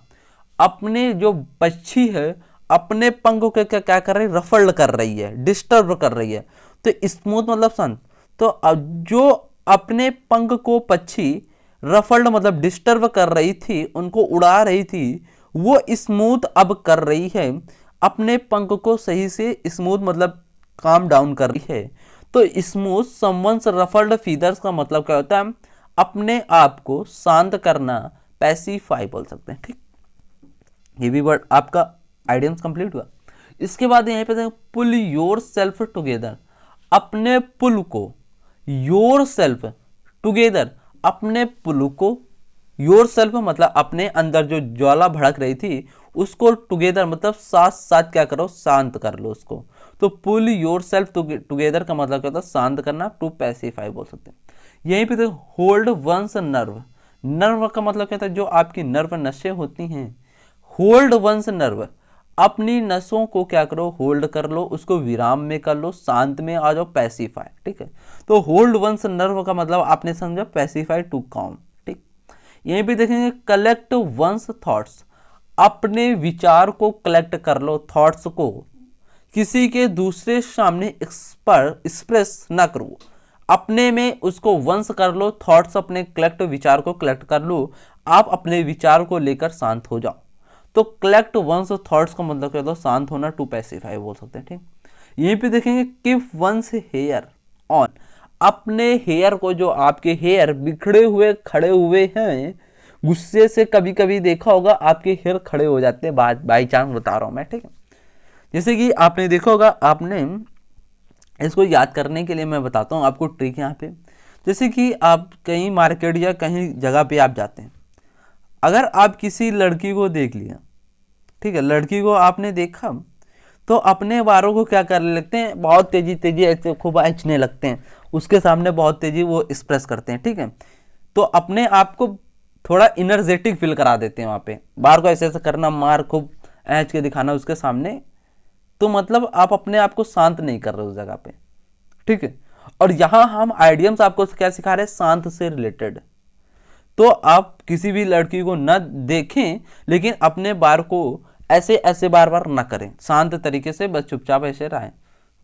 Speaker 1: अपने जो पक्षी है अपने पंख को क्या कर रही है? रफल्ड कर रही है, डिस्टर्ब कर रही है। तो स्मूथ मतलब शांत। तो जो अपने पंख को पक्षी रफल्ड मतलब डिस्टर्ब कर रही थी, उनको उड़ा रही थी, वो स्मूथ अब कर रही है, अपने पंख को सही से स्मूथ मतलब काम डाउन कर रही है। तो स्मूथ समवन्स रफल्ड फीदर्स का मतलब क्या होता है? अपने आप को शांत करना, पैसिफाई बोल सकते हैं। ठीक, ये भी वर्ड आपका आइडियम्स कंप्लीट हुआ। इसके बाद यहीं पे पुल योर सेल्फ टुगेदर। अपने पुल को, योर सेल्फ टुगेदर, अपने पुल को, योर सेल्फ मतलब अपने अंदर जो ज्वाला भड़क रही थी उसको टुगेदर मतलब साथ साथ क्या करो? शांत कर लो उसको। तो पुल योर सेल्फ टुगेदर का मतलब क्या होता है? शांत करना, टू पैसिफाई बोल सकते हैं। यहीं पे होल्ड वंस नर्व। नर्व का मतलब क्या होता है? जो आपकी नर्व नसें होती हैं, होल्ड वंस नर्व, अपनी नसों को क्या करो? होल्ड कर लो, उसको विराम में कर लो, शांत में आ जाओ, पैसिफाई। ठीक है, तो होल्ड वंस नर्व का मतलब आपने समझा? पैसिफाई, टू काम। ठीक, यहीं पे देखेंगे कलेक्ट वंस थॉट्स। अपने विचार को कलेक्ट कर लो, थॉट्स को किसी के दूसरे सामने एक्सप्रेस ना करो, अपने में उसको वंस कर लो, थॉट्स अपने कलेक्ट, विचार को कलेक्ट कर लो, आप अपने विचार को लेकर शांत हो जाओ। तो कलेक्ट वंस थॉट्स का मतलब क्या होता है? शांत होना, टू पैसिफाई बोल सकते हैं। ठीक, यहीं पे देखेंगे कीप वंस हेयर ऑन। अपने हेयर को, जो आपके हेयर बिखरे हुए खड़े हुए हैं, गुस्से से कभी कभी देखा होगा आपके हेयर खड़े हो जाते हैं, बाई चांस बता रहा हूं मैं। ठीक है, जैसे कि आपने देखा होगा, आपने इसको याद करने के लिए मैं बताता हूँ आपको ट्रिक यहाँ पे। जैसे कि आप कहीं मार्केट या कहीं जगह पे आप जाते हैं, अगर आप किसी लड़की को देख लिया, ठीक है, लड़की को आपने देखा तो अपने बालों को क्या करने लगते हैं? बहुत तेजी तेजी ऐसे खूब खींचने लगते हैं, उसके सामने बहुत तेजी वो एक्सप्रेस करते हैं। ठीक है, तो अपने आप को थोड़ा इनर्जेटिक फील करा देते हैं वहाँ पे, बार को ऐसे ऐसे करना, मार खूब ऐंच के दिखाना उसके सामने। तो मतलब आप अपने आप को शांत नहीं कर रहे उस जगह पे। ठीक है, और यहाँ हम आइडियम्स आपको क्या सिखा रहे हैं? शांत से रिलेटेड। तो आप किसी भी लड़की को न देखें, लेकिन अपने बार को ऐसे ऐसे बार बार ना करें, शांत तरीके से बस चुपचाप ऐसे रहें,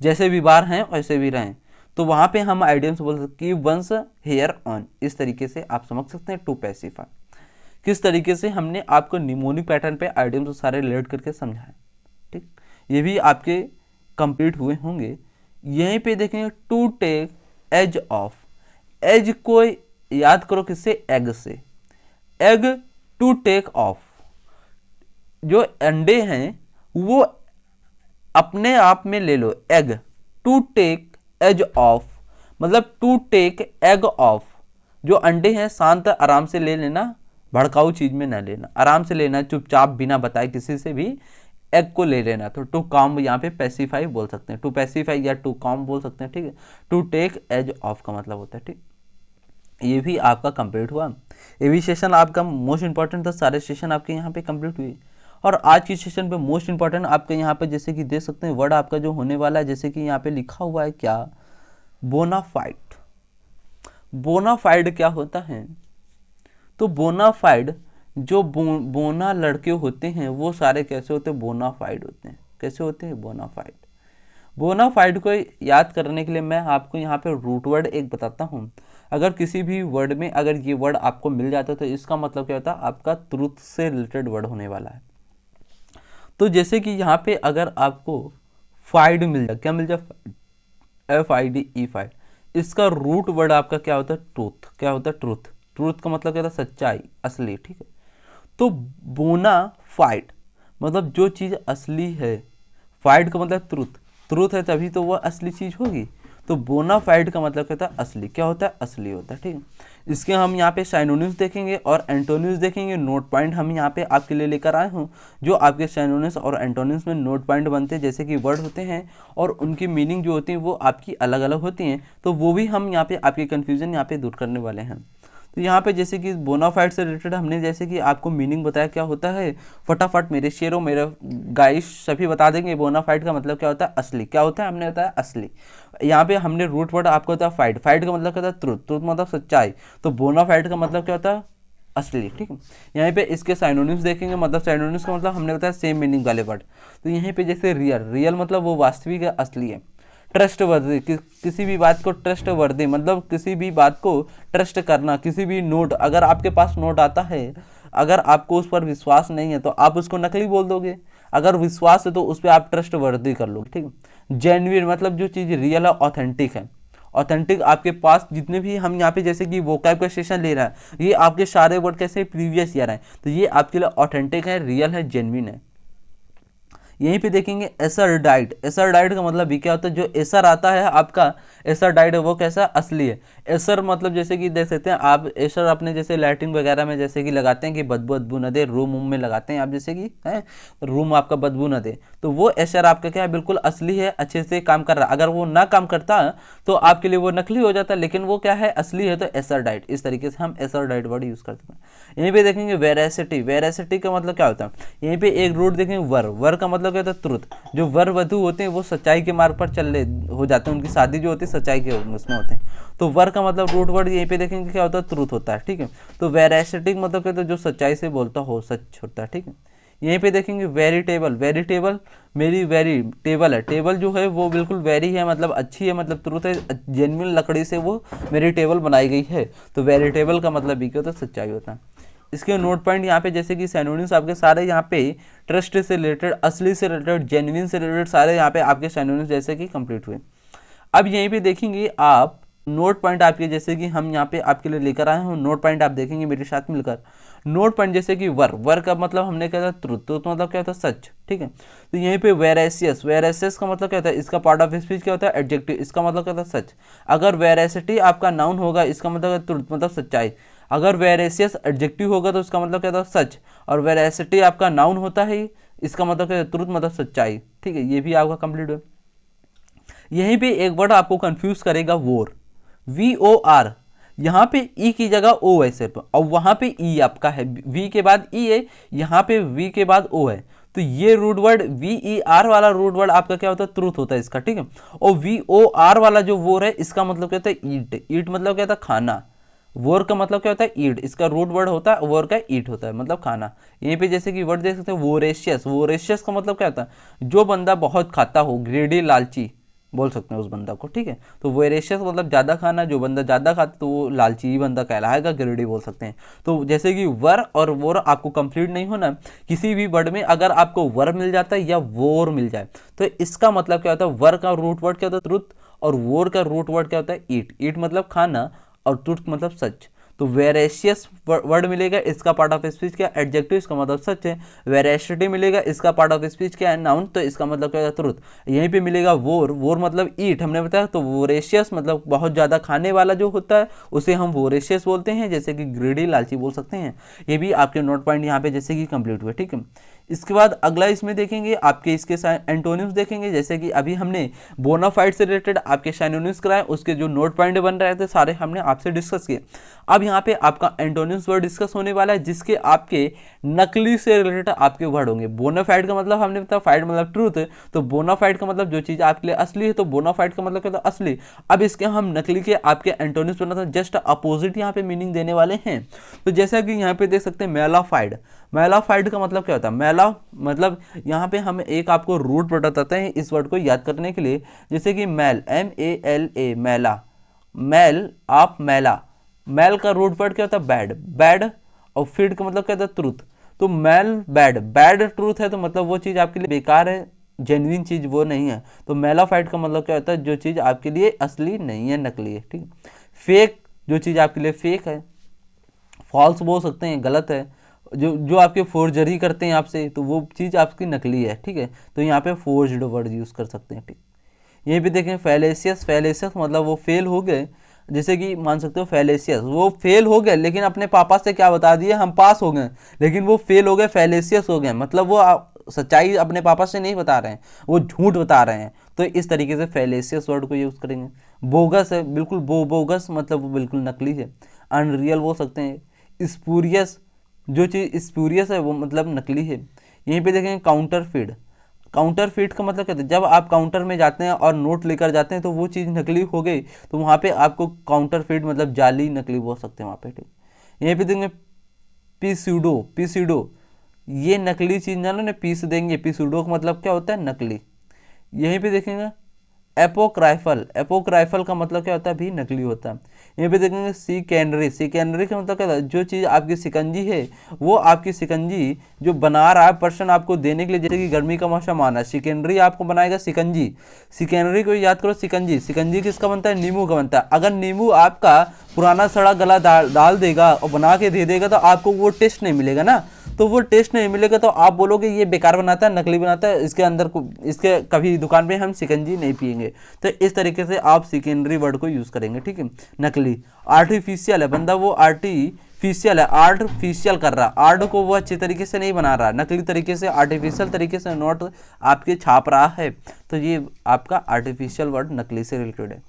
Speaker 1: जैसे भी बार हैं वैसे भी रहें। तो वहां पे हम आइडियम्स बोल सकते हैं कि वंस हेयर ऑन, इस तरीके से आप समझ सकते हैं। टू पैसिफाई, किस तरीके से हमने आपको निमोनिक पैटर्न पे आइडियम्स सारे रिलेट करके समझाए। ठीक, ये भी आपके कंप्लीट हुए होंगे। यहीं पे देखेंगे to take edge off. Edge को याद करो किससे? एग से। एग टू टेक ऑफ, जो अंडे हैं वो अपने आप में ले लो। Egg to take edge of मतलब टू टेक एग ऑफ, जो अंडे हैं शांत आराम से ले लेना, भड़काऊ चीज में ना लेना, आराम से लेना, चुपचाप बिना बताए किसी से भी एग को ले लेना। तो टू काम यहाँ पे पैसिफाई बोल सकते हैं, टू पैसिफाई या टू काम बोल सकते हैं, ठीक है। टू टेक एज ऑफ का मतलब होता है, ठीक। ये भी आपका कंप्लीट हुआ। ये भी सेशन आपका मोस्ट इंपॉर्टेंट था, सारे सेशन आपके यहाँ पे कंप्लीट हुए। और आज की सेशन पे मोस्ट इंपॉर्टेंट आपके यहाँ पे जैसे कि देख सकते हैं वर्ड आपका जो होने वाला है, जैसे कि यहाँ पे लिखा हुआ है क्या, बोनाफाइड। बोनाफाइड क्या होता है, तो बोनाफाइड जो बोना लड़के होते हैं वो सारे कैसे होते हैं, बोनाफाइड होते हैं। कैसे होते हैं, बोनाफाइड। बोनाफाइड को याद करने के लिए मैं आपको यहाँ पे रूट वर्ड एक बताता हूँ। अगर किसी भी वर्ड में अगर ये वर्ड आपको मिल जाता है तो इसका मतलब क्या होता है, आपका ट्रुथ से रिलेटेड वर्ड होने वाला है। तो जैसे कि यहाँ पे अगर आपको फाइड मिल जाए, क्या मिल जाए, FIDE फाइड, इसका रूट वर्ड आपका क्या होता है, ट्रूथ। क्या होता है, ट्रूथ। ट्रूथ का मतलब क्या होता है, सच्चाई, असली, ठीक है। तो बोना फाइड मतलब जो चीज़ असली है, फाइड का मतलब ट्रूथ, ट्रूथ है तभी तो वह असली चीज़ होगी। तो बोनाफाइड का मतलब क्या होता है, असली। क्या होता है, असली होता है, ठीक है। इसके हम यहाँ पे साइनोनिम्स देखेंगे और एंटोनिम्स देखेंगे। नोट पॉइंट हम यहाँ पे आपके लिए लेकर आए हूँ, जो आपके साइनोनिम्स और एंटोनिम्स में नोट पॉइंट बनते हैं, जैसे कि वर्ड होते हैं और उनकी मीनिंग जो होती है वो आपकी अलग अलग होती हैं। तो वो भी हम यहाँ पे आपकी कन्फ्यूजन यहाँ पे दूर करने वाले हैं। तो यहाँ पे जैसे कि बोनाफाइड से रिलेटेड हमने जैसे कि आपको मीनिंग बताया क्या होता है, फटाफट मेरे शेरों मेरे गाइस सभी बता देंगे। बोनाफाइड का मतलब क्या होता है, असली। क्या होता है, हमने बताया असली। यहाँ पे हमने रूट वर्ड आपको होता है फाइड, फाइड का मतलब क्या होता है, ट्रुथ, ट्रुथ मतलब सच्चाई। तो बोनाफाइड का मतलब क्या होता है, असली, ठीक है। यहाँ पे इसके साइनोनिम्स देखेंगे, मतलब साइनोनिम्स का मतलब हमने बताया सेम मीनिंग वाले वर्ड। तो यहीं पे जैसे रियल, रियल मतलब वो वास्तविक है, असली है। ट्रस्ट वर्दी, किसी भी बात को ट्रस्ट वर्दी मतलब किसी भी बात को ट्रस्ट करना। किसी भी नोट, अगर आपके पास नोट आता है, अगर आपको उस पर विश्वास नहीं है तो आप उसको नकली बोल दोगे, अगर विश्वास है तो उस पर आप ट्रस्ट वर्दी कर लोगे, ठीक है। जेन्युइन मतलब जो चीज़ रियल है, ऑथेंटिक है। ऑथेंटिक आपके पास जितने भी हम यहाँ पे जैसे कि वोकैब का सेशन ले रहा है, ये आपके सारे वर्ड कैसे प्रीवियस ईयर हैं, तो ये आपके लिए ऑथेंटिक है, रियल है, जेन्युइन है। यहीं पे देखेंगे एसर डाइट। एसर डाइट का मतलब भी क्या होता है, जो एसर आता है आपका एसर डाइट है वो कैसा, असली है। एसर मतलब जैसे कि देख सकते हैं आप, एसर अपने जैसे लैट्रिन वगैरह में जैसे कि लगाते हैं कि बदबू न दे, रूम में लगाते हैं आप, जैसे कि है रूम आपका बदबू न दे, तो वो एसर आपका क्या है, बिल्कुल असली है, अच्छे से काम कर रहा है। अगर वो ना काम करता तो आपके लिए वो नकली हो जाता, लेकिन वो क्या है, असली है, तो एसर डाइट। इस तरीके से हम एसर डाइट वर्ड यूज़ करते हैं। यहीं पे देखेंगे वेरासिटी। वेरासिटी का मतलब क्या होता है, यहीं पे एक रूट देखेंगे वर। वर का मतलब क्या होता है, ट्रुथ। जो वर वधु होते हैं वो सच्चाई के मार्ग पर चल हो जाते हैं, उनकी शादी जो होती है सच्चाई के उसमें होते हैं। तो वर का मतलब रूट वर्ड यहीं पे देखेंगे क्या होता है, ट्रूथ होता है, ठीक है। तो वेरासिटी मतलब क्या होता है, जो सच्चाई से बोलता हो, सच होता है, ठीक है। यहीं पे देखेंगे वेरिटेबल। वेरिटेबल मेरी वेरी टेबल है, टेबल जो है वो बिल्कुल वेरी है मतलब अच्छी है, मतलब ट्रूथ है, जेन्युइन लकड़ी से वो मेरी टेबल बनाई गई है। तो वेरिटेबल का मतलब भी क्या होता है, सच्चाई होता है। इसके नोट पॉइंट यहाँ पे जैसे कि सैनोनिम्स आपके सारे यहाँ पे ट्रस्ट से रिलेटेड, असली से रिलेटेड, जेन्युइन से रिलेटेड सारे यहाँ पे आपके सैनोनिम्स जैसे कि कंप्लीट हुए। अब यहीं पे देखेंगे आप नोट पॉइंट आपके जैसे कि हम यहाँ पे आपके लिए लेकर आए हैं, नोट पॉइंट आप देखेंगे मेरे साथ मिलकर। नोट पॉइंट जैसे कि वर, वर का मतलब हमने कहा था ट्रुथ, ट्रुथ मतलब क्या होता है, सच, ठीक है। तो यहीं पे वेरासियस, वेरासियस का मतलब क्या होता है, इसका पार्ट ऑफ स्पीच क्या होता है, एडजेक्टिव, इसका मतलब क्या होता है, सच। अगर वेरासिटी आपका नाउन होगा, इसका मतलब ट्रुथ मतलब सच्चाई। अगर वेरासियस एडजेक्टिव होगा तो इसका मतलब क्या होता है, सच। और वेरासिटी आपका नाउन होता है, इसका मतलब क्या है, ट्रुथ मतलब सच्चाई, ठीक है। ये भी आपका कंप्लीट है। यहीं पे एक वर्ड आपको कंफ्यूज करेगा, वोर, VOR। यहाँ पे ई की जगह ओ है सिर्फ, और वहाँ पे ई आपका है, वी के बाद ई है, यहाँ पे वी के बाद ओ है। तो ये रूट वर्ड VER वाला रूट वर्ड आपका क्या होता है, ट्रूथ होता है इसका, ठीक है। और VOR वाला जो वोर है, इसका मतलब क्या होता है, ईट। ईट मतलब क्या होता है, खाना। वोर का मतलब क्या होता है, ईट, इसका रूट वर्ड होता है, वोर का ईट होता है मतलब खाना। यहीं पे जैसे कि वर्ड देख सकते हैं वोरेशियस। वोरेशियस का मतलब क्या होता है, जो बंदा बहुत खाता हो, ग्रेडी, लालची बोल सकते हैं उस बंदा को, ठीक है। तो वोरेशियस मतलब ज़्यादा खाना, जो बंदा ज़्यादा खाता तो वो लालची ही बंदा कहलाएगा, ग्रेडी बोल सकते हैं। तो जैसे कि वर और वोर आपको कंप्लीट नहीं होना, किसी भी वर्ड में अगर आपको वर मिल जाता है या वोर मिल जाए तो इसका मतलब क्या होता है, वर का रूट वर्ड क्या होता है, ट्रुथ, और वोर का रूट वर्ड क्या होता है, ईट। ईट मतलब खाना और ट्रुथ मतलब सच। तो वेरेशियस वर्ड मिलेगा, इसका पार्ट ऑफ स्पीच क्या है, एडजेक्टिव, इसका मतलब सच है। वेरेसिटी मिलेगा, इसका पार्ट ऑफ स्पीच क्या है, नाउन, तो इसका मतलब क्या है, ट्रुथ। यहीं पे मिलेगा वोर, वोर मतलब ईट, हमने बताया, तो वोरेशियस मतलब बहुत ज़्यादा खाने वाला जो होता है उसे हम वोरेशियस बोलते हैं, जैसे कि ग्रीडी, लालची बोल सकते हैं। ये भी आपके नोट पॉइंट यहाँ पे जैसे कि कंप्लीट हुए, ठीक है। इसके बाद अगला इसमें देखेंगे आपके इसके एंटोनिम्स देखेंगे, जैसे कि अभी हमने बोनाफाइड से रिलेटेड आपके सिनोनिम्स कराए, उसके जो नोट पॉइंट बन रहे थे सारे हमने आपसे डिस्कस किए। अब यहाँ पे आपका एंटोनिम्स वर्ड डिस्कस होने वाला है, जिसके आपके नकली से रिलेटेड आपके वर्ड होंगे। बोनाफाइड का मतलब हमने बताया, फाइड मतलब ट्रूथ, तो बोनाफाइड का मतलब जो चीज़ आपके लिए असली है, तो बोनाफाइड का मतलब क्या था, असली। अब इसके हम नकली के आपके एंटोनिम्स बनाते हैं, जस्ट अपोजिट यहाँ पे मीनिंग देने वाले हैं। तो जैसा कि यहाँ पे देख सकते हैं मेलाफाइड, मेलाफाइड का मतलब क्या होता है, मेला मतलब यहाँ पे हम एक आपको रूट वर्ड बताते हैं इस वर्ड को याद करने के लिए, जैसे कि मैल, MALA, मैला, मैल आप मैला, मैल का रूट वर्ड क्या होता है, बैड, बैड, और फीड का मतलब क्या होता है, ट्रूथ। तो मैल बैड, बैड ट्रूथ है, तो मतलब वो चीज़ आपके लिए बेकार है, जेन्युइन चीज़ वो नहीं है। तो मेलाफाइड का मतलब क्या होता है, जो चीज़ आपके लिए असली नहीं है, नकली है, ठीक। फेक, जो चीज़ आपके लिए फेक है, फॉल्स बोल सकते हैं, गलत है, जो आपके फोर्जरी करते हैं आपसे, तो वो चीज़ आपकी नकली है, ठीक है। तो यहाँ पे फोर्ज्ड वर्ड यूज़ कर सकते हैं, ठीक। यहीं पे देखें फैलेसियस, फैलेसियस मतलब वो फेल हो गए, जैसे कि मान सकते हो फैलेसियस वो फेल हो गए, लेकिन अपने पापा से क्या बता दिए, हम पास हो गए, लेकिन वो फेल हो गए, फैलेसियस हो गए, मतलब वो सच्चाई अपने पापा से नहीं बता रहे हैं, वो झूठ बता रहे हैं। तो इस तरीके से फैलेसियस वर्ड को यूज़ करेंगे। बोगस है, बिल्कुल बोगस मतलब वो बिल्कुल नकली है। अनरियल बोल सकते हैं। स्पूरियस, जो चीज़ स्पूरियस है वो मतलब नकली है। यहीं पे देखेंगे काउंटरफीट, काउंटरफीट का मतलब क्या होता है, जब आप काउंटर में जाते हैं और नोट लेकर जाते हैं तो वो चीज़ नकली हो गई, तो वहाँ पे आपको काउंटरफीट मतलब जाली, नकली बोल सकते हैं वहाँ पे, ठीक। यहीं पे देखेंगे पीसूडो, पीसूडो ये नकली चीज़ ना ने पीस देंगे, पीसूडो का मतलब क्या होता है, नकली। यहीं पे देखेंगे एपोक्राइफल, एपोक्राइफल का मतलब क्या होता है, भी नकली होता है। यहाँ पे देखेंगे सिकेंडरी, सिकेंडरी का मतलब क्या होता है, जो चीज़ आपकी सिकंजी है वो आपकी सिकंजी जो बना रहा है पर्सन आपको देने के लिए, जैसे कि गर्मी का मौसम आना है, सिकेंडरी आपको बनाएगा सिकंजी, सिकेंडरी को याद करो, सिकंजी, सिकंजी किसका बनता है, नींबू का बनता है। अगर नींबू आपका पुराना सड़ा गला डाल देगा और बना के दे देगा तो आपको वो टेस्ट नहीं मिलेगा ना, तो वो टेस्ट नहीं मिलेगा तो आप बोलोगे ये बेकार बनाता है, नकली बनाता है, इसके अंदर इसके कभी दुकान पे हम सिकंजी नहीं पियेंगे। तो इस तरीके से आप सिकेंडरी वर्ड को यूज़ करेंगे, ठीक है। नकली, आर्टिफिशियल है, बंदा वो आर्टिफिशियल है, आर्टिफिशियल कर रहा है, आर्ट को वो अच्छे तरीके से नहीं बना रहा, नकली तरीके से, आर्टिफिशियल तरीके से नोट आपके छाप रहा है, तो ये आपका आर्टिफिशियल वर्ड नकली से रिलेटेड है।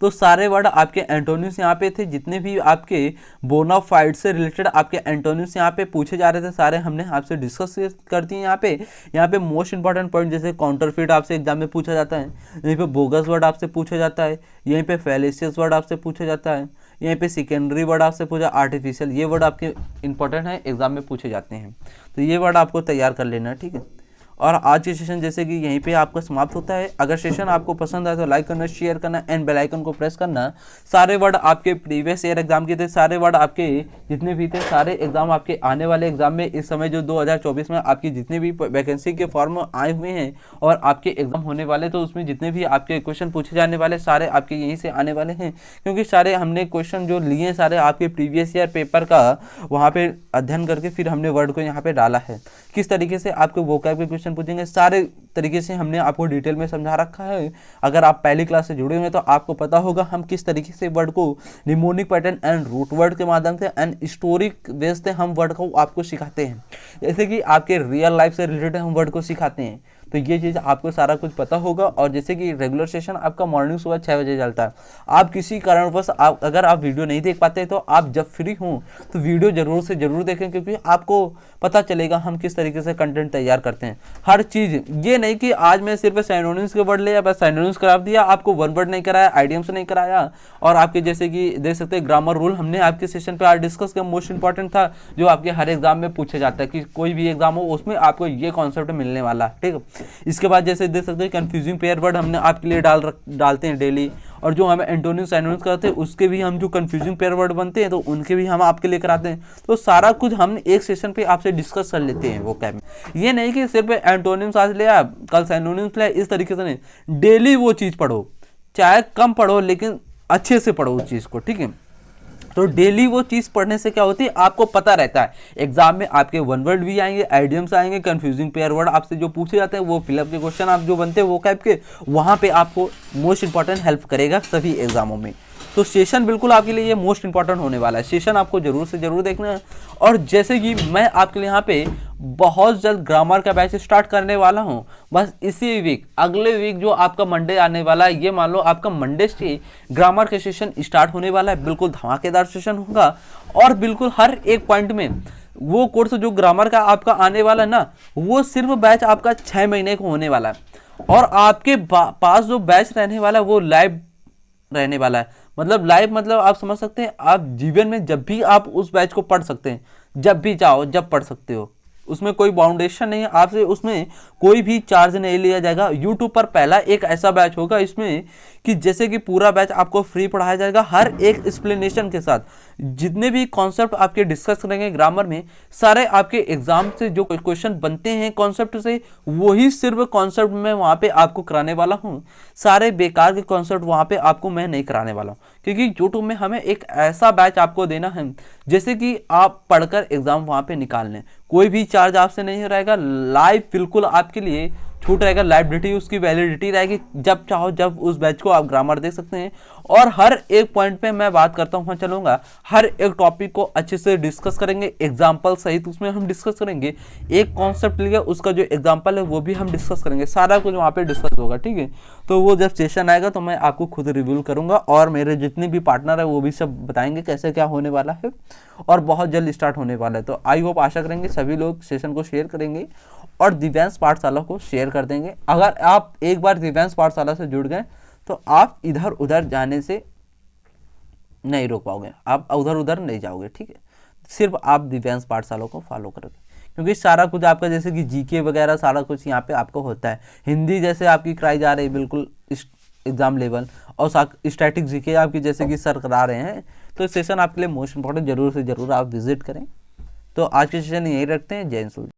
Speaker 1: तो सारे वर्ड आपके एंटोनिम्स यहाँ पे थे, जितने भी आपके बोनाफाइड से रिलेटेड आपके एंटोनिम्स यहाँ पे पूछे जा रहे थे सारे हमने आपसे डिस्कस कर दिए। यहाँ पे मोस्ट इंपॉर्टेंट पॉइंट जैसे काउंटरफीट आपसे एग्जाम में पूछा जाता है, यहीं पे बोगस वर्ड आपसे पूछा जाता है, यहीं पे फैलेसियस वर्ड आपसे पूछा जाता है, यहीं पे सेकेंडरी वर्ड आपसे पूछा, आर्टिफिशियल, ये वर्ड आपके इंपॉर्टेंट है, एग्जाम में पूछे जाते हैं, तो ये वर्ड आपको तैयार कर लेना है, ठीक है। और आज के सेशन जैसे कि यहीं पे आपका समाप्त होता है। अगर सेशन आपको पसंद आए तो लाइक करना, शेयर करना एंड बेल आइकन को प्रेस करना। सारे वर्ड आपके प्रीवियस ईयर एग्जाम के थे, सारे वर्ड आपके जितने भी थे, सारे एग्जाम आपके आने वाले एग्जाम में इस समय जो 2024 में आपकी जितने भी वैकेंसी के फॉर्म आए हुए हैं और आपके एग्जाम होने वाले, तो उसमें जितने भी आपके क्वेश्चन पूछे जाने वाले सारे आपके यहीं से आने वाले हैं, क्योंकि सारे हमने क्वेश्चन जो लिए सारे आपके प्रीवियस ईयर पेपर का वहाँ पे अध्ययन करके फिर हमने वर्ड को यहाँ पे डाला है। किस तरीके से आपके वोकैब के क्वेश्चन पूछेंगे सारे तरीके से हमने आपको डिटेल में समझा रखा है। अगर आप पहली क्लास से जुड़े हुए हैं तो आपको पता होगा हम किस तरीके से वर्ड को mnemonic pattern and root word के माध्यम से एंड हिस्टोरिक बेस से हम वर्ड को आपको सिखाते हैं, जैसे कि आपके रियल लाइफ से रिलेटेड हम वर्ड को सिखाते हैं। तो ये चीज़ आपको सारा कुछ पता होगा। और जैसे कि रेगुलर सेशन आपका मॉर्निंग सुबह 6 बजे चलता है। आप किसी कारणवश अगर आप वीडियो नहीं देख पाते तो आप जब फ्री हों तो वीडियो जरूर से ज़रूर देखें, क्योंकि आपको पता चलेगा हम किस तरीके से कंटेंट तैयार करते हैं। हर चीज़ ये नहीं कि आज मैं सिर्फ साइनोनिम्स के वर्ड ले या बस साइनोनिम्स करा दिया, आपको वन वर्ड नहीं कराया, आइडियम्स नहीं कराया। और आपके जैसे कि देख सकते हैं ग्रामर रूल हमने आपके सेशन पे आज डिस्कस किया, मोस्ट इंपॉर्टेंट था जो आपके हर एग्जाम में पूछा जाता है कि कोई भी एग्जाम हो उसमें आपको ये कॉन्सेप्ट मिलने वाला, ठीक है। इसके बाद जैसे देख सकते हैं कंफ्यूजिंग पेयर वर्ड हमने आपके लिए डालते हैं डेली, और जो हमें एंटोनिम्स साइनोनिम्स कराते हैं उसके भी हम जो कंफ्यूजिंग पेयर वर्ड बनते हैं तो उनके भी हम आपके लिए कराते हैं। तो सारा कुछ हम एक सेशन पे आपसे डिस्कस कर लेते हैं वो कैब में। ये नहीं कि सिर्फ एंटोनिम्स आज ले आप कल साइनोनिम्स ले, इस तरीके से नहीं, डेली वो चीज़ पढ़ो, चाहे कम पढ़ो लेकिन अच्छे से पढ़ो उस चीज़ को, ठीक है। तो डेली वो चीज़ पढ़ने से क्या होती है, आपको पता रहता है। एग्जाम में आपके वन वर्ड भी आएंगे, आइडियम्स आएंगे, कंफ्यूजिंग पेयर वर्ड आपसे जो पूछे जाते हैं, वो फिलअप के क्वेश्चन आप जो बनते हैं वो टाइप के, वहाँ पे आपको मोस्ट इंपॉर्टेंट हेल्प करेगा सभी एग्जामों में। तो सेशन बिल्कुल आपके लिए ये मोस्ट इंपॉर्टेंट होने वाला है, सेशन आपको जरूर से जरूर देखना है। और जैसे कि मैं आपके लिए यहाँ पे बहुत जल्द ग्रामर का बैच स्टार्ट करने वाला हूँ, बस इसी वीक, अगले वीक जो आपका मंडे आने वाला है, ये मान लो आपका मंडे से ग्रामर का सेशन स्टार्ट होने वाला है। बिल्कुल धमाकेदार सेशन होगा और बिल्कुल हर एक पॉइंट में वो कोर्स जो ग्रामर का आपका आने वाला है ना, वो सिर्फ बैच आपका 6 महीने को होने वाला है। और आपके पास जो बैच रहने वाला है वो लाइव रहने वाला है। मतलब लाइव मतलब आप समझ सकते हैं, आप जीवन में जब भी आप उस बैच को पढ़ सकते हैं, जब भी चाहो जब पढ़ सकते हो, उसमें कोई बाउंडेशन नहीं है आपसे, उसमें कोई भी चार्ज नहीं लिया जाएगा। यूट्यूब पर पहला एक ऐसा बैच होगा इसमें कि जैसे कि पूरा बैच आपको फ्री पढ़ाया जाएगा, हर एक एक्सप्लेनेशन के साथ। जितने भी कॉन्सेप्ट आपके डिस्कस करेंगे ग्रामर में, सारे आपके एग्जाम से जो क्वेश्चन बनते हैं कॉन्सेप्ट से, वही सिर्फ कॉन्सेप्ट मैं वहाँ पे आपको कराने वाला हूँ। सारे बेकार के कॉन्सेप्ट वहाँ पे आपको मैं नहीं कराने वाला हूँ, क्योंकि यूट्यूब में हमें एक ऐसा बैच आपको देना है जैसे कि आप पढ़कर एग्जाम वहाँ पे निकाल लें। कोई भी चार्ज आपसे नहीं रहेगा, लाइव बिल्कुल आपके लिए छूट रहेगा, लाइबिलिटी उसकी वैलिडिटी रहेगी, जब चाहो जब उस बैच को आप ग्रामर देख सकते हैं। और हर एक पॉइंट पे मैं बात करता हूँ चलूंगा, हर एक टॉपिक को अच्छे से डिस्कस करेंगे, एग्जाम्पल सहित उसमें हम डिस्कस करेंगे। एक कॉन्सेप्ट लिया उसका जो एग्जाम्पल है वो भी हम डिस्कस करेंगे, सारा कुछ वहाँ पे डिस्कस होगा, ठीक है। तो वो जब सेशन आएगा तो मैं आपको खुद रिव्यू करूंगा और मेरे जितने भी पार्टनर है वो भी सब बताएंगे कैसे क्या होने वाला है, और बहुत जल्द स्टार्ट होने वाला है। तो आई होप, आशा करेंगे सभी लोग सेशन को शेयर करेंगे और दिव्यांश पाठशाला को शेयर कर देंगे। अगर आप एक बार दिव्यांश पाठशाला से जुड़ गए तो आप इधर उधर जाने से नहीं रोक पाओगे, आप उधर उधर नहीं जाओगे, ठीक है। सिर्फ आप दिव्यांश पाठशाला को फॉलो करोगे, क्योंकि सारा कुछ आपका जैसे कि जीके वगैरह सारा कुछ यहाँ पे आपको होता है। हिंदी जैसे आपकी कराई जा रही है बिल्कुल एग्जाम लेवल, और स्टैटिक जीके आपकी जैसे कि सर करा रहे हैं। तो सेशन आपके लिए मोस्ट इंपॉर्टेंट, जरूर से जरूर आप विजिट करें। तो आज के सेशन यही रखते हैं। जय हिंद।